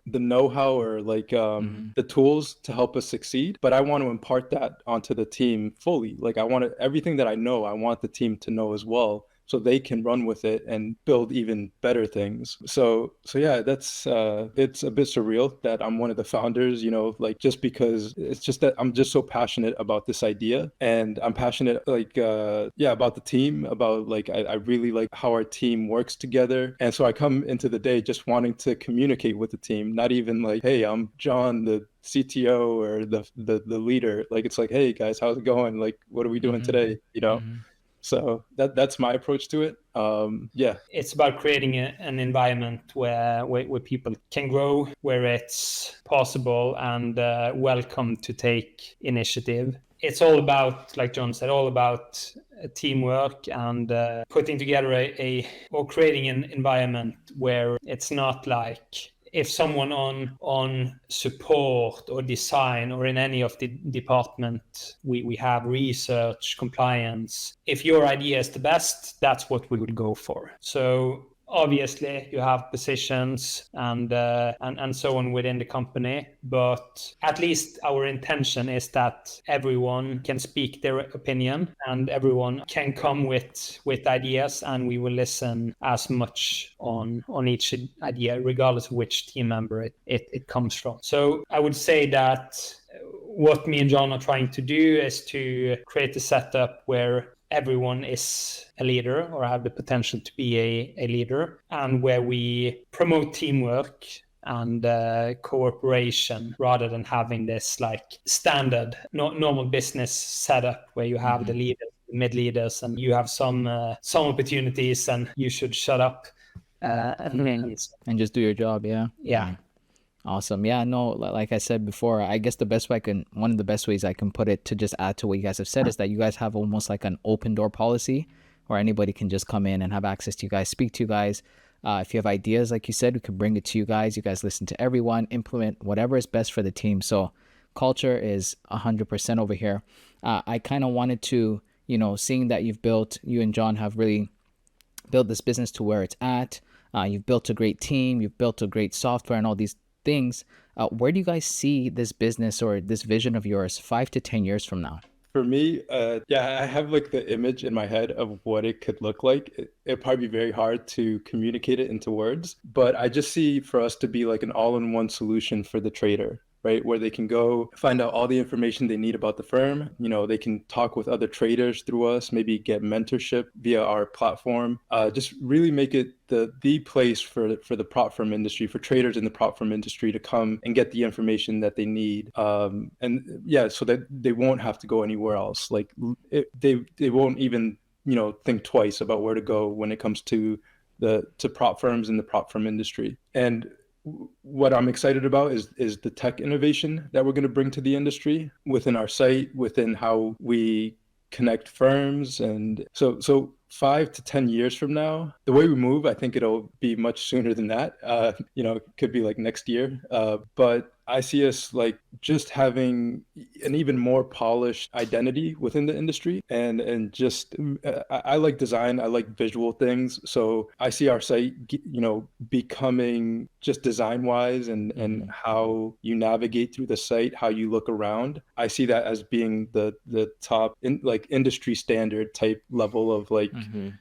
know-how or the tools to help us succeed. But I want to impart that onto the team fully. Like everything that I know, I want the team to know as well, so they can run with it and build even better things. So yeah, that's it's a bit surreal that I'm one of the founders, like just because it's just that I'm just so passionate about this idea, and I'm passionate about the team, about I really like how our team works together. And so I come into the day just wanting to communicate with the team, not even like, hey, I'm John, the CTO or the leader. Like it's like, hey guys, how's it going? Like, what are we doing today? So that's my approach to it. It's about creating an environment where people can grow, where it's possible and welcome to take initiative. It's all about, like John said, all about teamwork and putting together or creating an environment where it's not like, if someone on support or design or in any of the department, we have research, compliance. If your idea is the best, that's what we would go for. So obviously you have positions and so on within the company, but at least our intention is that everyone can speak their opinion and everyone can come with ideas, and we will listen as much on each idea regardless of which team member it comes from. So I would say that what me and John are trying to do is to create a setup where everyone is a leader or have the potential to be a leader, and where we promote teamwork and cooperation rather than having this like standard normal business setup where you have the leaders, the mid leaders, and you have some opportunities and you should shut up and just do your job. Yeah. Awesome. Yeah, no, like I said before, I guess one of the best ways I can put it, to just add to what you guys have said, is that you guys have almost like an open door policy where anybody can just come in and have access to you guys, speak to you guys. If you have ideas, like you said, we can bring it to you guys. You guys listen to everyone, implement whatever is best for the team. So culture is 100% over here. I kind of wanted to, seeing that you and John have really built this business to where it's at. You've built a great team. You've built a great software and all these things. Where do you guys see this business or this vision of yours 5 to 10 years from now? For me, I have like the image in my head of what it could look like. It'd probably be very hard to communicate it into words, but I just see for us to be like an all-in-one solution for the trader, right? Where they can go find out all the information they need about the firm. They can talk with other traders through us, maybe get mentorship via our platform. Just really make it the place for the prop firm industry, for traders in the prop firm industry to come and get the information that they need. So that they won't have to go anywhere else. Like they won't even, think twice about where to go when it comes to prop firms in the prop firm industry. And what I'm excited about is the tech innovation that we're going to bring to the industry within our site, within how we connect firms. And so 5 to 10 years from now, the way we move, I think it'll be much sooner than that. It could be like next year. But I see us like just having an even more polished identity within the industry, and just I like design, I like visual things, so I see our site becoming just design wise and how you navigate through the site, how you look around. I see that as being the top industry standard type level of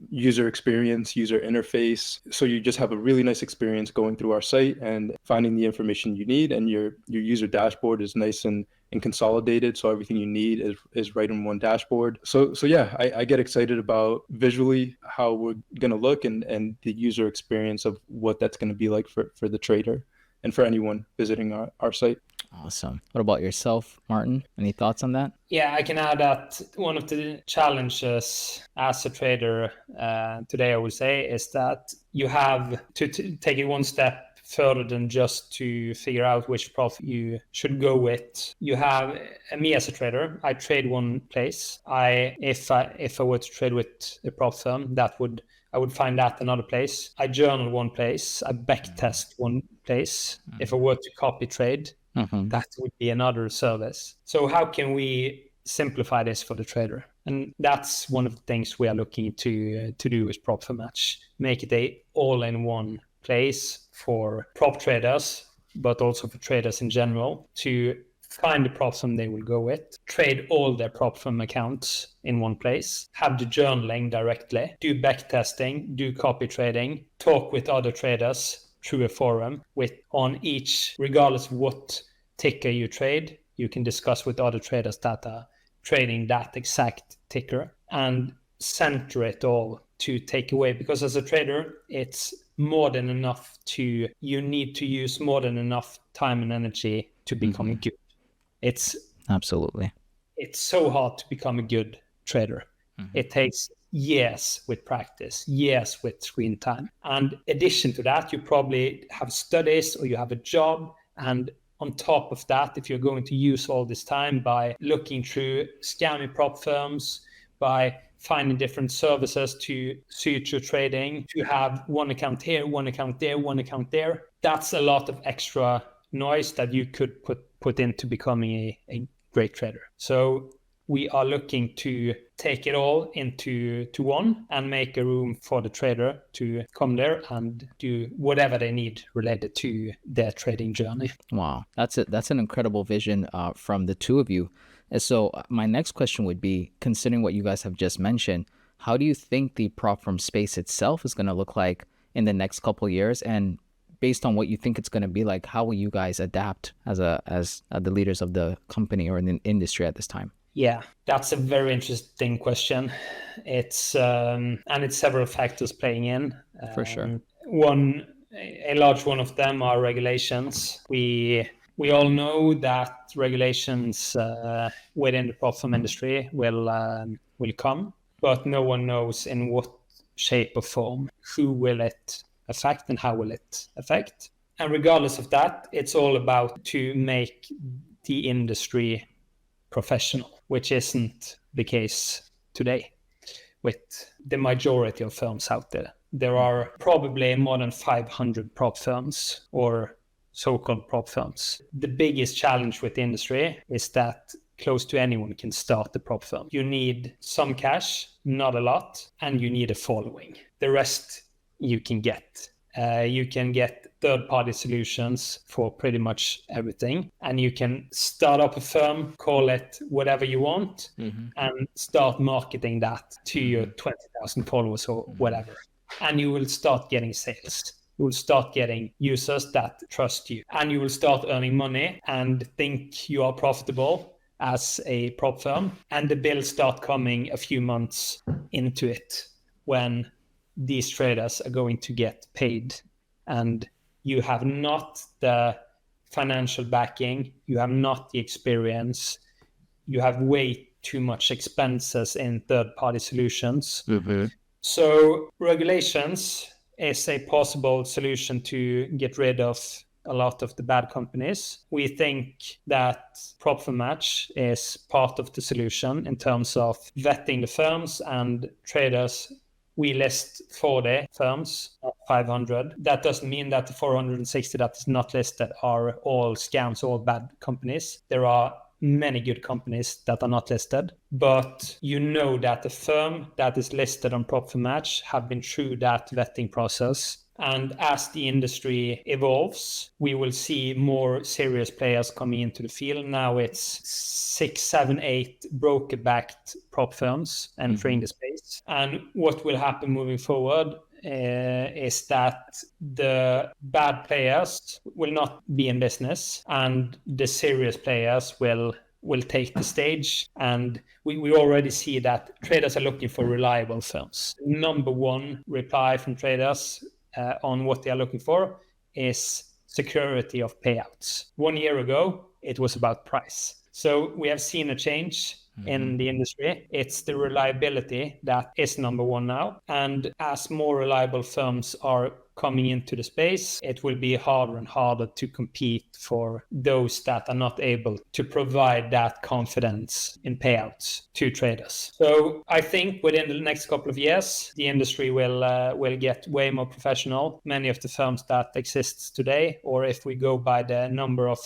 user experience, user interface. So you just have a really nice experience going through our site and finding the information you need, and your user dashboard is nice and consolidated, so everything you need is right in one dashboard. So yeah, I get excited about visually how we're going to look and the user experience of what that's going to be like for the trader and for anyone visiting our site. Awesome. What about yourself, Martin? Any thoughts on that? Yeah, I can add that one of the challenges as a trader today, I would say, is that you have to take it one step further than just to figure out which prop you should go with. You have me as a trader. I trade one place. If I were to trade with a prop firm, that would I would find that another place. I journal one place. I backtest one place. If I were to copy trade, that would be another service. So how can we simplify this for the trader? And that's one of the things we are looking to do with Prop for Match. Make it a all-in-one place for prop traders, but also for traders in general, to find the prop firm they will go with, trade all their prop firm accounts in one place, have the journaling directly, do backtesting, do copy trading, talk with other traders through a forum on each, regardless of what ticker you trade, you can discuss with other traders that are trading that exact ticker, and center it all to take away. Because as a trader, it's more than enough you need to use more than enough time and energy to become good. It's absolutely. It's so hard to become a good trader. It takes years with practice, years with screen time. And in addition to that, you probably have studies or you have a job. And on top of that, if you're going to use all this time by looking through scammy prop firms, by finding different services to suit your trading, to have one account here, one account there, one account there, that's a lot of extra noise that you could put into becoming a great trader. So we are looking to take it all into one and make a room for the trader to come there and do whatever they need related to their trading journey. Wow, that's an incredible vision from the two of you. And so my next question would be, considering what you guys have just mentioned, how do you think the prop firm space itself is going to look like in the next couple of years? And based on what you think it's going to be like, how will you guys adapt as the leaders of the company or in the industry at this time? Yeah, that's a very interesting question. It's several factors playing in. For sure. A large one of them are regulations. We all know that regulations within the prop firm industry will come, but no one knows in what shape or form. Who will it affect and how will it affect? And regardless of that, it's all about to make the industry professional, which isn't the case today with the majority of firms out there. There are probably more than 500 prop firms or so-called prop firms. The biggest challenge with the industry is that close to anyone can start a prop firm. You need some cash, not a lot, and you need a following. The rest you can get. You can get third-party solutions for pretty much everything. And you can start up a firm, call it whatever you want, and start marketing that to your 20,000 followers or whatever. And you will start getting sales. You will start getting users that trust you. And you will start earning money and think you are profitable as a prop firm. And the bills start coming a few months into it when these traders are going to get paid, and you have not the financial backing, you have not the experience, you have way too much expenses in third-party solutions. So regulations is a possible solution to get rid of a lot of the bad companies. We think that Prop for Match is part of the solution in terms of vetting the firms and traders. We list 40 firms, not 500. That doesn't mean that the 460 that is not listed are all scams, all bad companies. There are many good companies that are not listed, but you know that the firm that is listed on Prop for Match have been through that vetting process. And as the industry evolves, we will see more serious players coming into the field. Now it's 6, 7, 8 broker-backed prop firms entering the space. And what will happen moving forward is that the bad players will not be in business and the serious players will take the stage. And we already see that traders are looking for reliable firms. Number one reply from traders on what they are looking for is security of payouts. 1 year ago, it was about price. So we have seen a change in the industry. It's the reliability that is number one now. And as more reliable firms are coming into the space, it will be harder and harder to compete for those that are not able to provide that confidence in payouts to traders. So I think within the next couple of years, the industry will get way more professional. Many of the firms that exists today, or if we go by the number of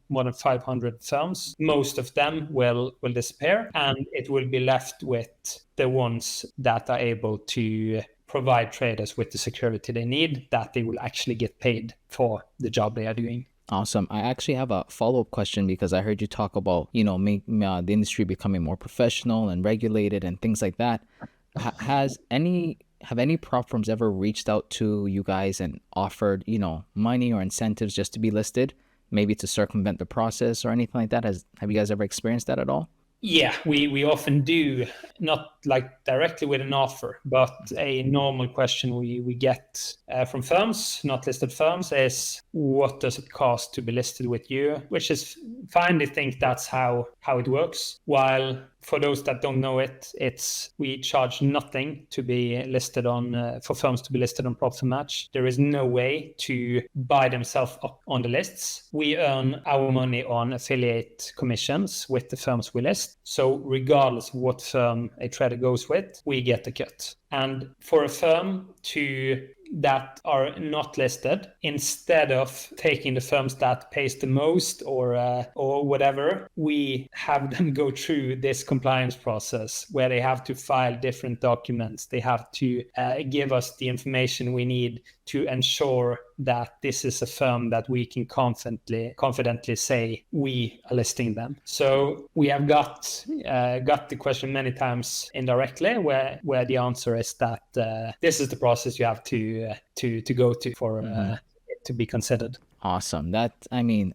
more than 500 firms, most of them will disappear, and it will be left with the ones that are able to provide traders with the security they need, that they will actually get paid for the job they are doing. Awesome. I actually have a follow-up question because I heard you talk about, the industry becoming more professional and regulated and things like that. Have any prop firms ever reached out to you guys and offered, money or incentives just to be listed, maybe to circumvent the process or anything like that? Have you guys ever experienced that at all? Yeah, we often do, not like directly with an offer, but a normal question we get from firms, not listed firms, is what does it cost to be listed with you? Which is fine. I think that's how it works. While for those that don't know it, we charge nothing to be listed on, for firms to be listed on PropTalk. There is no way to buy themselves up on the lists. We earn our money on affiliate commissions with the firms we list. So regardless of what firm a trader goes with, we get the cut. And for a firm that are not listed, instead of taking the firms that pays the most or whatever, we have them go through this compliance process where they have to file different documents. They have to give us the information we need to ensure that this is a firm that we can confidently say we are listing them. So we have got the question many times indirectly, where the answer is that this is the process you have to go to for it to be considered. Awesome. I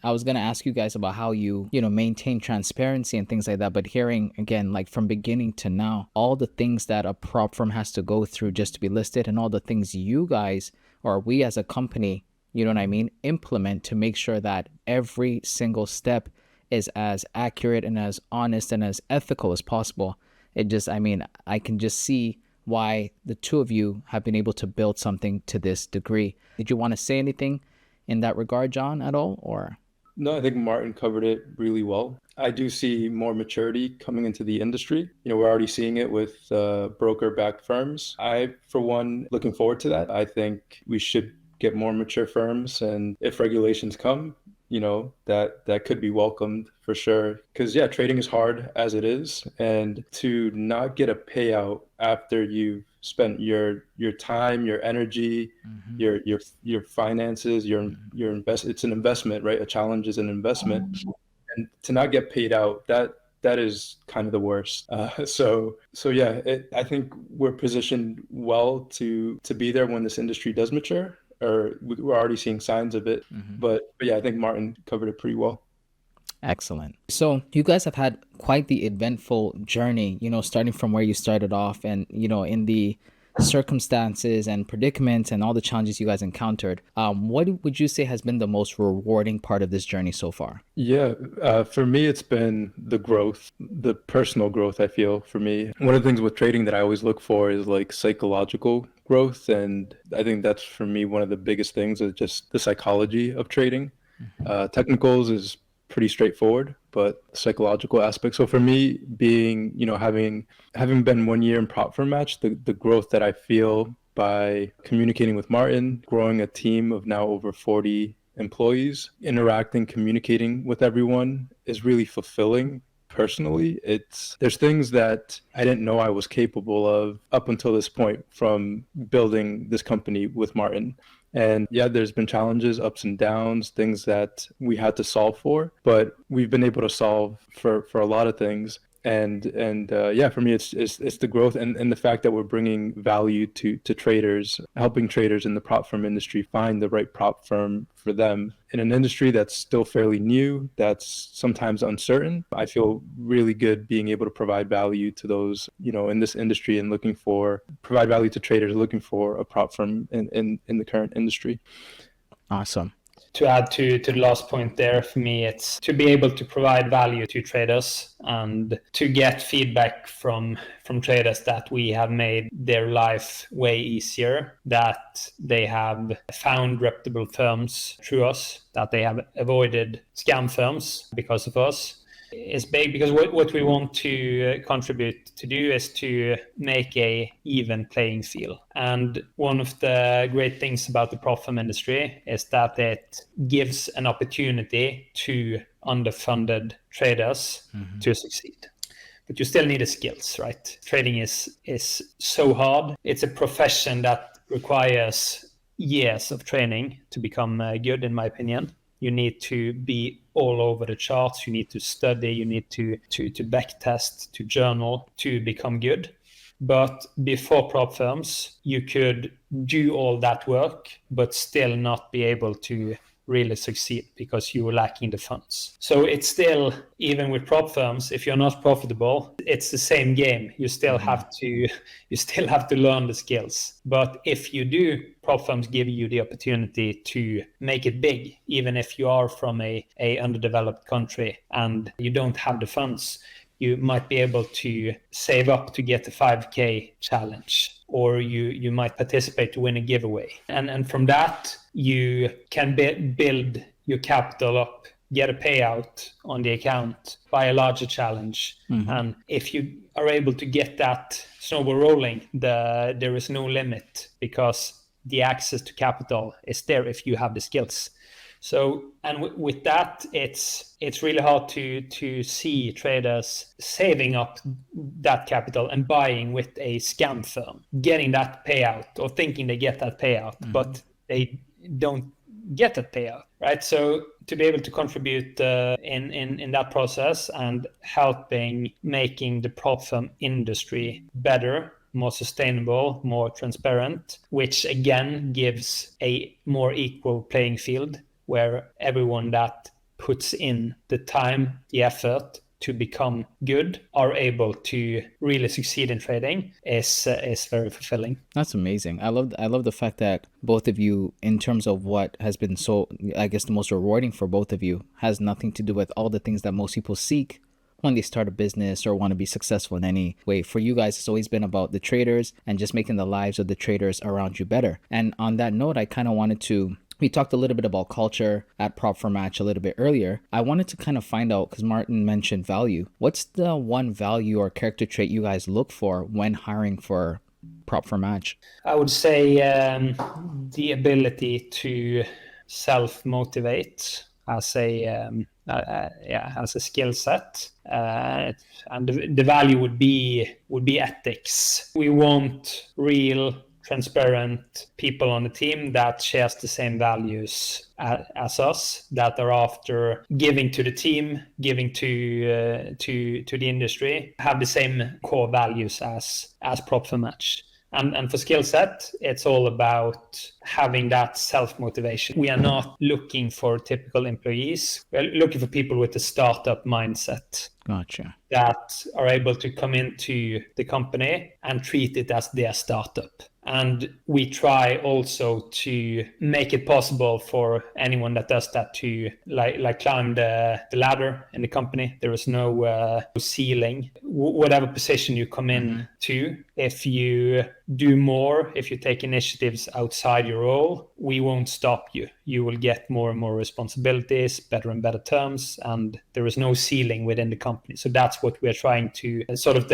was going to ask you guys about how you maintain transparency and things like that. But hearing again, like from beginning to now, all the things that a prop firm has to go through just to be listed, and all the things you guys or we as a company, implement to make sure that every single step is as accurate and as honest and as ethical as possible. I can just see why the two of you have been able to build something to this degree. Did you want to say anything in that regard, John, at all? Or No, I think Martin covered it really well. I do see more maturity coming into the industry. We're already seeing it with broker-backed firms. I, for one, looking forward to that. I think we should get more mature firms, and if regulations come, that could be welcomed for sure. Because trading is hard as it is, and to not get a payout after you've spent your time, your energy, your finances, your it's an investment, right? A challenge is an investment, and to not get paid out, that is kind of the worst. I think we're positioned well to be there when this industry does mature, or we're already seeing signs of it. But I think Martin covered it pretty well. Excellent. So you guys have had quite the eventful journey, starting from where you started off, and, in the circumstances and predicaments and all the challenges you guys encountered. What would you say has been the most rewarding part of this journey so far? For me, it's been the growth, the personal growth. I feel for me, one of the things with trading that I always look for is like psychological growth. And I think that's for me, one of the biggest things is just the psychology of trading. Technicals is pretty straightforward, but psychological aspects. So for me, being, having been 1 year in prop firm match, the growth that I feel by communicating with Martin, growing a team of now over 40 employees, interacting, communicating with everyone is really fulfilling. Personally, there's things that I didn't know I was capable of up until this point from building this company with Martin. And there's been challenges, ups and downs, things that we had to solve for, but we've been able to solve for a lot of things. And for me, it's the growth and the fact that we're bringing value to traders, helping traders in the prop firm industry find the right prop firm for them in an industry that's still fairly new, that's sometimes uncertain. I feel really good being able to provide value to those, in this industry and provide value to traders looking for a prop firm in the current industry. Awesome. to add to the last point there, for me, it's to be able to provide value to traders and to get feedback from traders that we have made their life way easier, that they have found reputable firms through us, that they have avoided scam firms because of us. Is big, because what we want to contribute to do is to make a even playing field. And one of the great things about the prop firm industry is that it gives an opportunity to underfunded traders to succeed. But you still need the skills, right? Trading is so hard. It's a profession that requires years of training to become good, in my opinion. You need to be all over the charts. You need to study. You need to back test, to journal, to become good. But before prop firms, you could do all that work, but still not be able to really succeed because you were lacking the funds. So it's still, even with prop firms, if you're not profitable, it's the same game. You still have to learn the skills. But if you do, prop firms give you the opportunity to make it big, even if you are from a underdeveloped country and you don't have the funds. You might be able to save up to get the 5K challenge, or you might participate to win a giveaway. And from that, you can build your capital up, get a payout on the account, buy a larger challenge. And if you are able to get that snowball rolling, there is no limit, because the access to capital is there if you have the skills. So, and with that, it's really hard to see traders saving up that capital and buying with a scam firm, getting that payout or thinking they get that payout, but they don't get that payout, right? So to be able to contribute in that process and helping making the prop firm industry better, more sustainable, more transparent, which again gives a more equal playing field, where everyone that puts in the time, the effort to become good are able to really succeed in trading is very fulfilling. That's amazing. I love the fact that both of you, in terms of what has been so, I guess, the most rewarding for both of you, has nothing to do with all the things that most people seek when they start a business or want to be successful in any way. For you guys, it's always been about the traders and just making the lives of the traders around you better. And on that note, I kind of wanted to, we talked a little bit about culture at Prop for Match a little bit earlier. I wanted to kind of find out, because Martin mentioned value. What's the one value or character trait you guys look for when hiring for Prop for Match? I would say the ability to self-motivate as a skill set, and the value would be ethics. We want real, transparent people on the team that shares the same values as us, that are after giving to the team, giving to the industry, have the same core values as Prop for Match. And for skill set, it's all about having that self-motivation. We are not looking for typical employees. We're looking for people with a startup mindset. Gotcha. That are able to come into the company and treat it as their startup. And we try also to make it possible for anyone that does that to like climb the ladder in the company. There is no ceiling. Whatever position you come in to, if you do more, if you take initiatives outside your role, we won't stop you. You will get more and more responsibilities, better and better terms, and there is no ceiling within the company. So that's what we're trying to sort of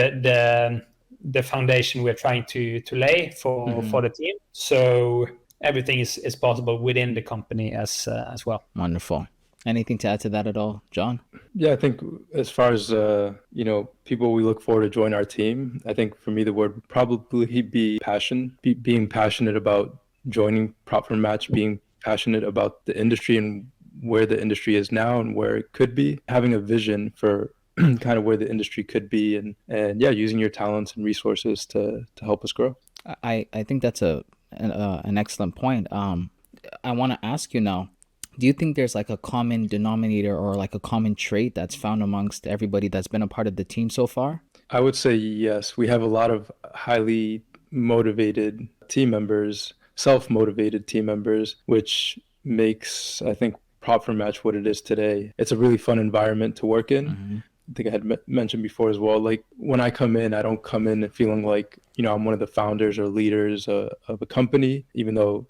the foundation we're trying to lay for the team. So everything is possible within the company as well. Wonderful. Anything to add to that at all, John? Yeah, I think as far as, people we look for to join our team, I think for me, the word would probably be passion, being passionate about joining Prop for Match, being passionate about the industry and where the industry is now and where it could be, having a vision for kind of where the industry could be, and using your talents and resources to help us grow. I think that's an excellent point. I want to ask you now, do you think there's like a common denominator or like a common trait that's found amongst everybody that's been a part of the team so far? I would say yes. We have a lot of highly motivated team members, self-motivated team members, which makes, I think, Prop for Match what it is today. It's a really fun environment to work in. Mm-hmm. I think I had mentioned before as well, like when I come in, I don't come in feeling like, I'm one of the founders or leaders of a company, even though,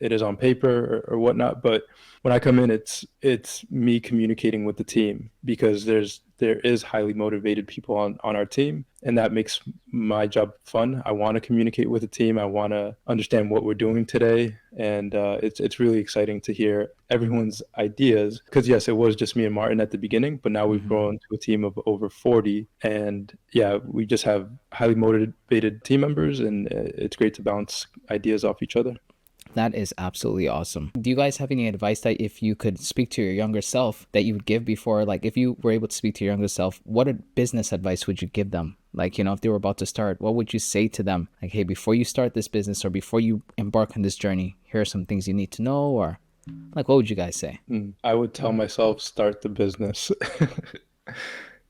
it is on paper or whatnot. But when I come in, it's me communicating with the team, because there is highly motivated people on our team, and that makes my job fun. I want to communicate with the team. I want to understand what we're doing today. And it's really exciting to hear everyone's ideas, because yes, it was just me and Martin at the beginning, but now we've grown to a team of over 40. And yeah, we just have highly motivated team members, and it's great to bounce ideas off each other. That is absolutely awesome. Do you guys have any advice that if you could speak to your younger self that you would give before, like if you were able to speak to your younger self, what business advice would you give them? Like, if they were about to start, what would you say to them? Like, hey, before you start this business or before you embark on this journey, here are some things you need to know, or like, what would you guys say? I would tell myself, start the business.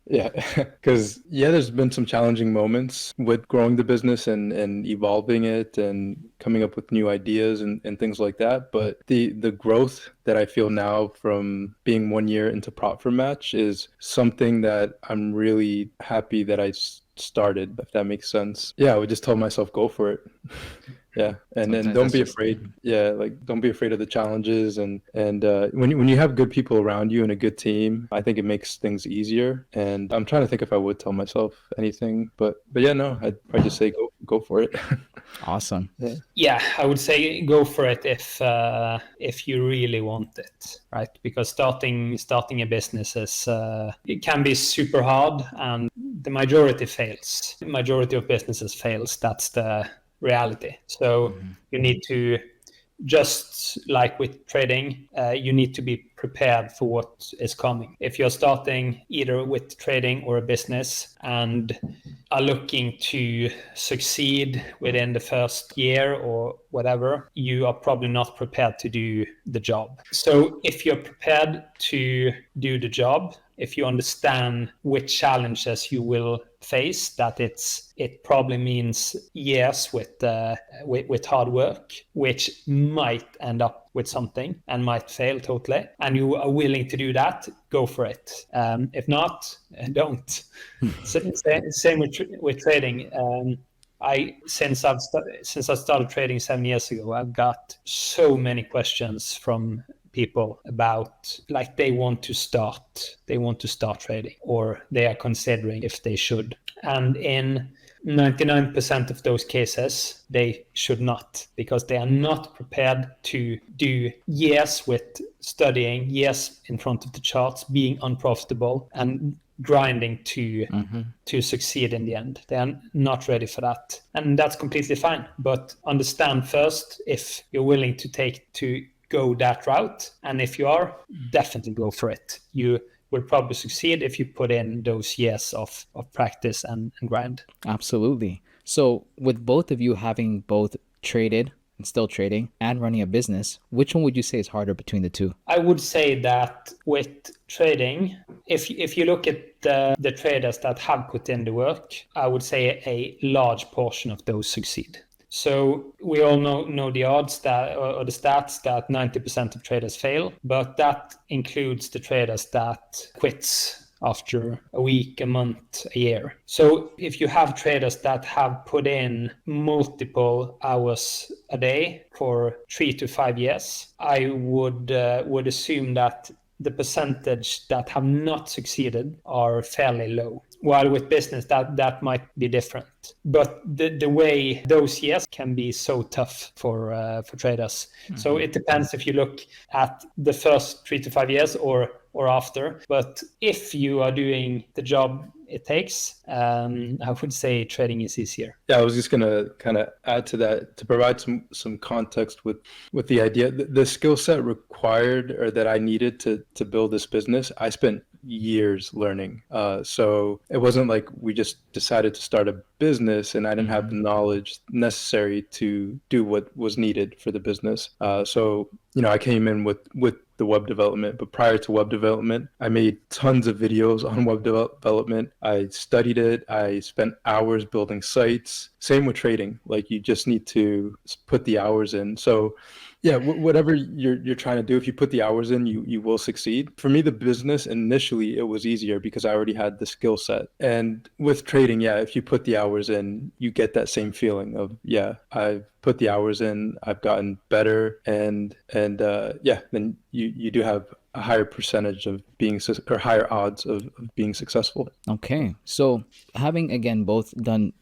Yeah, because there's been some challenging moments with growing the business and evolving it and coming up with new ideas and things like that. But the growth that I feel now from being 1 year into Prop for Match is something that I'm really happy that I started, if that makes sense. Yeah, I would just tell myself, go for it. Yeah, and Sometimes don't that's be just- afraid. Yeah, like don't be afraid of the challenges, and when you have good people around you and a good team, I think it makes things easier. And I'm trying to think if I would tell myself anything, but yeah, no, I'd probably just say go for it. Awesome. Yeah, I would say go for it if you really want it, right? Because starting a business is it can be super hard, and the majority fails. The majority of businesses fails. That's the reality. So you need to, just like with trading, you need to be prepared for what is coming. If you're starting either with trading or a business and are looking to succeed within the first year or whatever, you are probably not prepared to do the job. So if you're prepared to do the job, if you understand which challenges you will face, that it probably means years with hard work, which might end up with something and might fail totally, and you are willing to do that, go for it. If not, don't. Same with trading. Since I started trading 7 years ago, I've got so many questions from people about, like, they want to start trading, or they are considering if they should. And in 99% of those cases, they should not, because they are not prepared to do years with studying, years in front of the charts, being unprofitable and grinding to succeed in the end. They are not ready for that. And that's completely fine. But understand first if you're willing to go that route. And if you are, definitely go for it. You will probably succeed if you put in those years of practice and grind. Absolutely. So with both of you having both traded and still trading and running a business, which one would you say is harder between the two? I would say that with trading, if you look at the traders that have put in the work, I would say a large portion of those succeed. So we all know the odds that, or the stats, that 90% of traders fail, but that includes the traders that quits after a week, a month, a year. So if you have traders that have put in multiple hours a day for 3 to 5 years, I would assume that the percentage that have not succeeded are fairly low. While with business, that might be different. But the way those years can be so tough for traders. So it depends if you look at the first 3 to 5 years or after. But if you are doing the job it takes, I would say trading is easier. Yeah, I was just gonna kind of add to that to provide some context with the idea. The skill set required, or that I needed to build this business, I spent years learning. So it wasn't like we just decided to start a business and I didn't have the knowledge necessary to do what was needed for the business. So I came in with the web development, but prior to web development, I made tons of videos on web development. I studied it. I spent hours building sites. Same with trading. Like, you just need to put the hours in. So Yeah, whatever you're trying to do, if you put the hours in, you will succeed. For me, the business initially it was easier because I already had the skill set. And with trading, yeah, if you put the hours in, you get that same feeling of, yeah, I've put the hours in, I've gotten better, and yeah, then you do have a higher percentage of being or higher odds of being successful. Okay. So having again both done,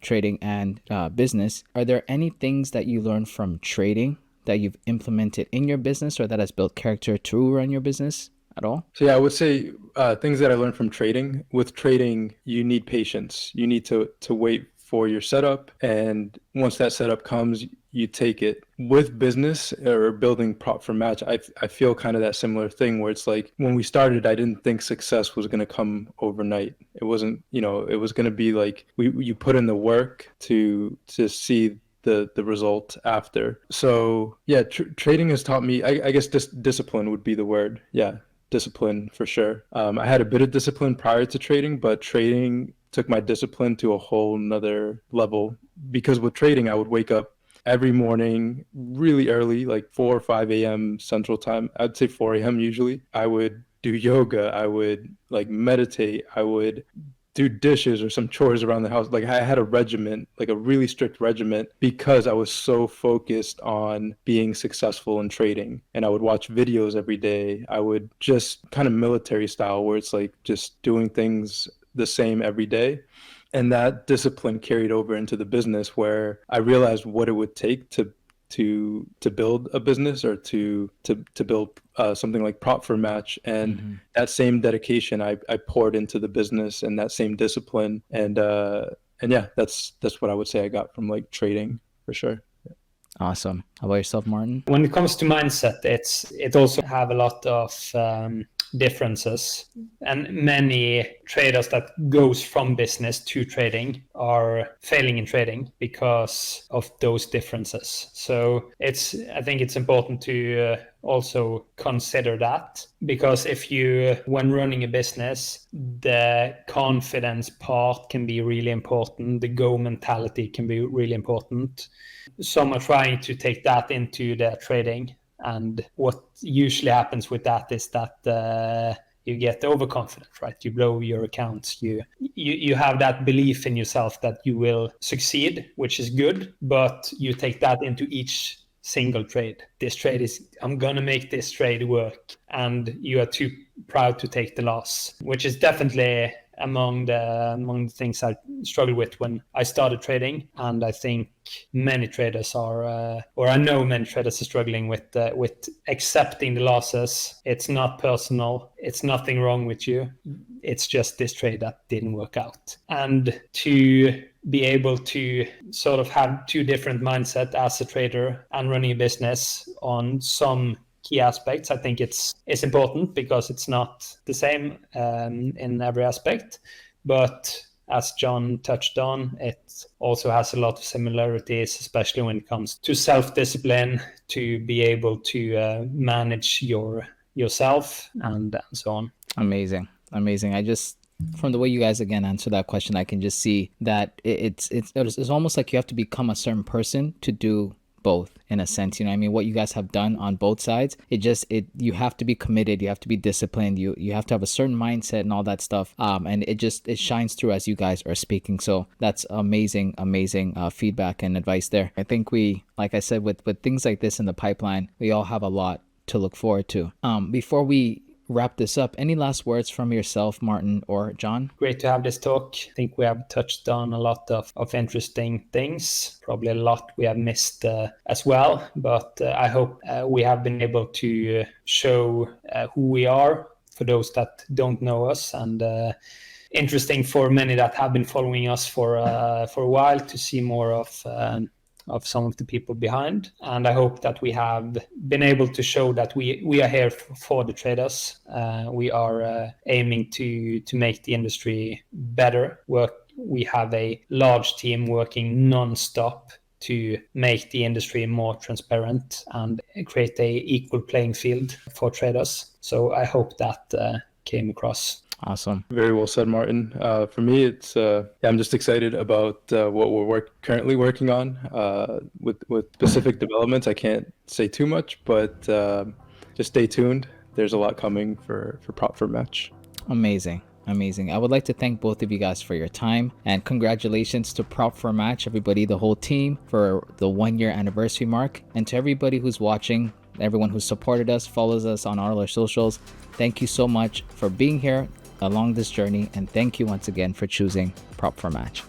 trading and business, are there any things that you learned from trading that you've implemented in your business or that has built character to run your business at all? So yeah, I would say things that I learned from trading. With trading, you need patience. You need to wait for your setup, and once that setup comes, you take it. With business or building prop for match, I feel kind of that similar thing where it's like when we started, I didn't think success was going to come overnight. It wasn't, it was going to be like you put in the work to see the result after. So yeah, trading has taught me, I guess discipline would be the word. Yeah, discipline for sure. I had a bit of discipline prior to trading, but trading took my discipline to a whole nother level, because with trading, I would wake up every morning really early, like 4 or 5 a.m. Central Time. I'd say 4 a.m. usually. I would do yoga. I would like meditate. I would do dishes or some chores around the house. Like I had a regiment, like a really strict regiment, because I was so focused on being successful in trading. And I would watch videos every day. I would just kind of military style where it's like just doing things the same every day. And that discipline carried over into the business, where I realized what it would take to build a business or to build something like Prop for Match. And that same dedication I poured into the business, and that same discipline. And yeah, that's what I would say I got from like trading for sure. Awesome. How about yourself, Martin? When it comes to mindset, it also have a lot of differences, and many traders that goes from business to trading are failing in trading because of those differences. So I think it's important to also consider that, because when running a business, the confidence part can be really important, the go mentality can be really important. Some are trying to take that into their trading, and what usually happens with that is that you get overconfident, right? You blow your accounts. You have that belief in yourself that you will succeed, which is good, but you take that into each single trade. I'm gonna make this trade work, and you are too proud to take the loss, which is definitely among the things I struggled with when I started trading. And I think many traders are, or I know many traders are struggling with accepting the losses. It's not personal. It's nothing wrong with you. It's just this trade that didn't work out. And to be able to sort of have two different mindset as a trader and running a business on some key aspects, I think it's important, because it's not the same in every aspect. But as John touched on, it also has a lot of similarities, especially when it comes to self-discipline, to be able to manage yourself and so on. Amazing. From the way you guys again answer that question, I can just see that it's almost like you have to become a certain person to do both, in a sense. I mean, what you guys have done on both sides, you have to be committed, you have to be disciplined, you have to have a certain mindset and all that stuff, and it shines through as you guys are speaking. So that's amazing feedback and advice there. I think we, like I said, with things like this in the pipeline, we all have a lot to look forward to. Before we wrap this up, any last words from yourself, Martin or John? Great to have this talk. I think we have touched on a lot of interesting things, probably a lot we have missed as well, but I hope we have been able to show who we are for those that don't know us, and interesting for many that have been following us for a while to see more of some of the people behind. And I hope that we have been able to show that we are here for the traders. We are aiming to make the industry better. We have a large team working non-stop to make the industry more transparent and create a equal playing field for traders. So I hope that came across. Awesome. Very well said, Martin. For me, it's I'm just excited about what we're currently working on with specific developments. I can't say too much, but just stay tuned. There's a lot coming for Prop for Match. Amazing. Amazing. I would like to thank both of you guys for your time, and congratulations to Prop for Match, everybody, the whole team, for the 1-year anniversary mark. And to everybody who's watching, everyone who supported us, follows us on all our socials, thank you so much for being here along this journey, and thank you once again for choosing Prop for Match.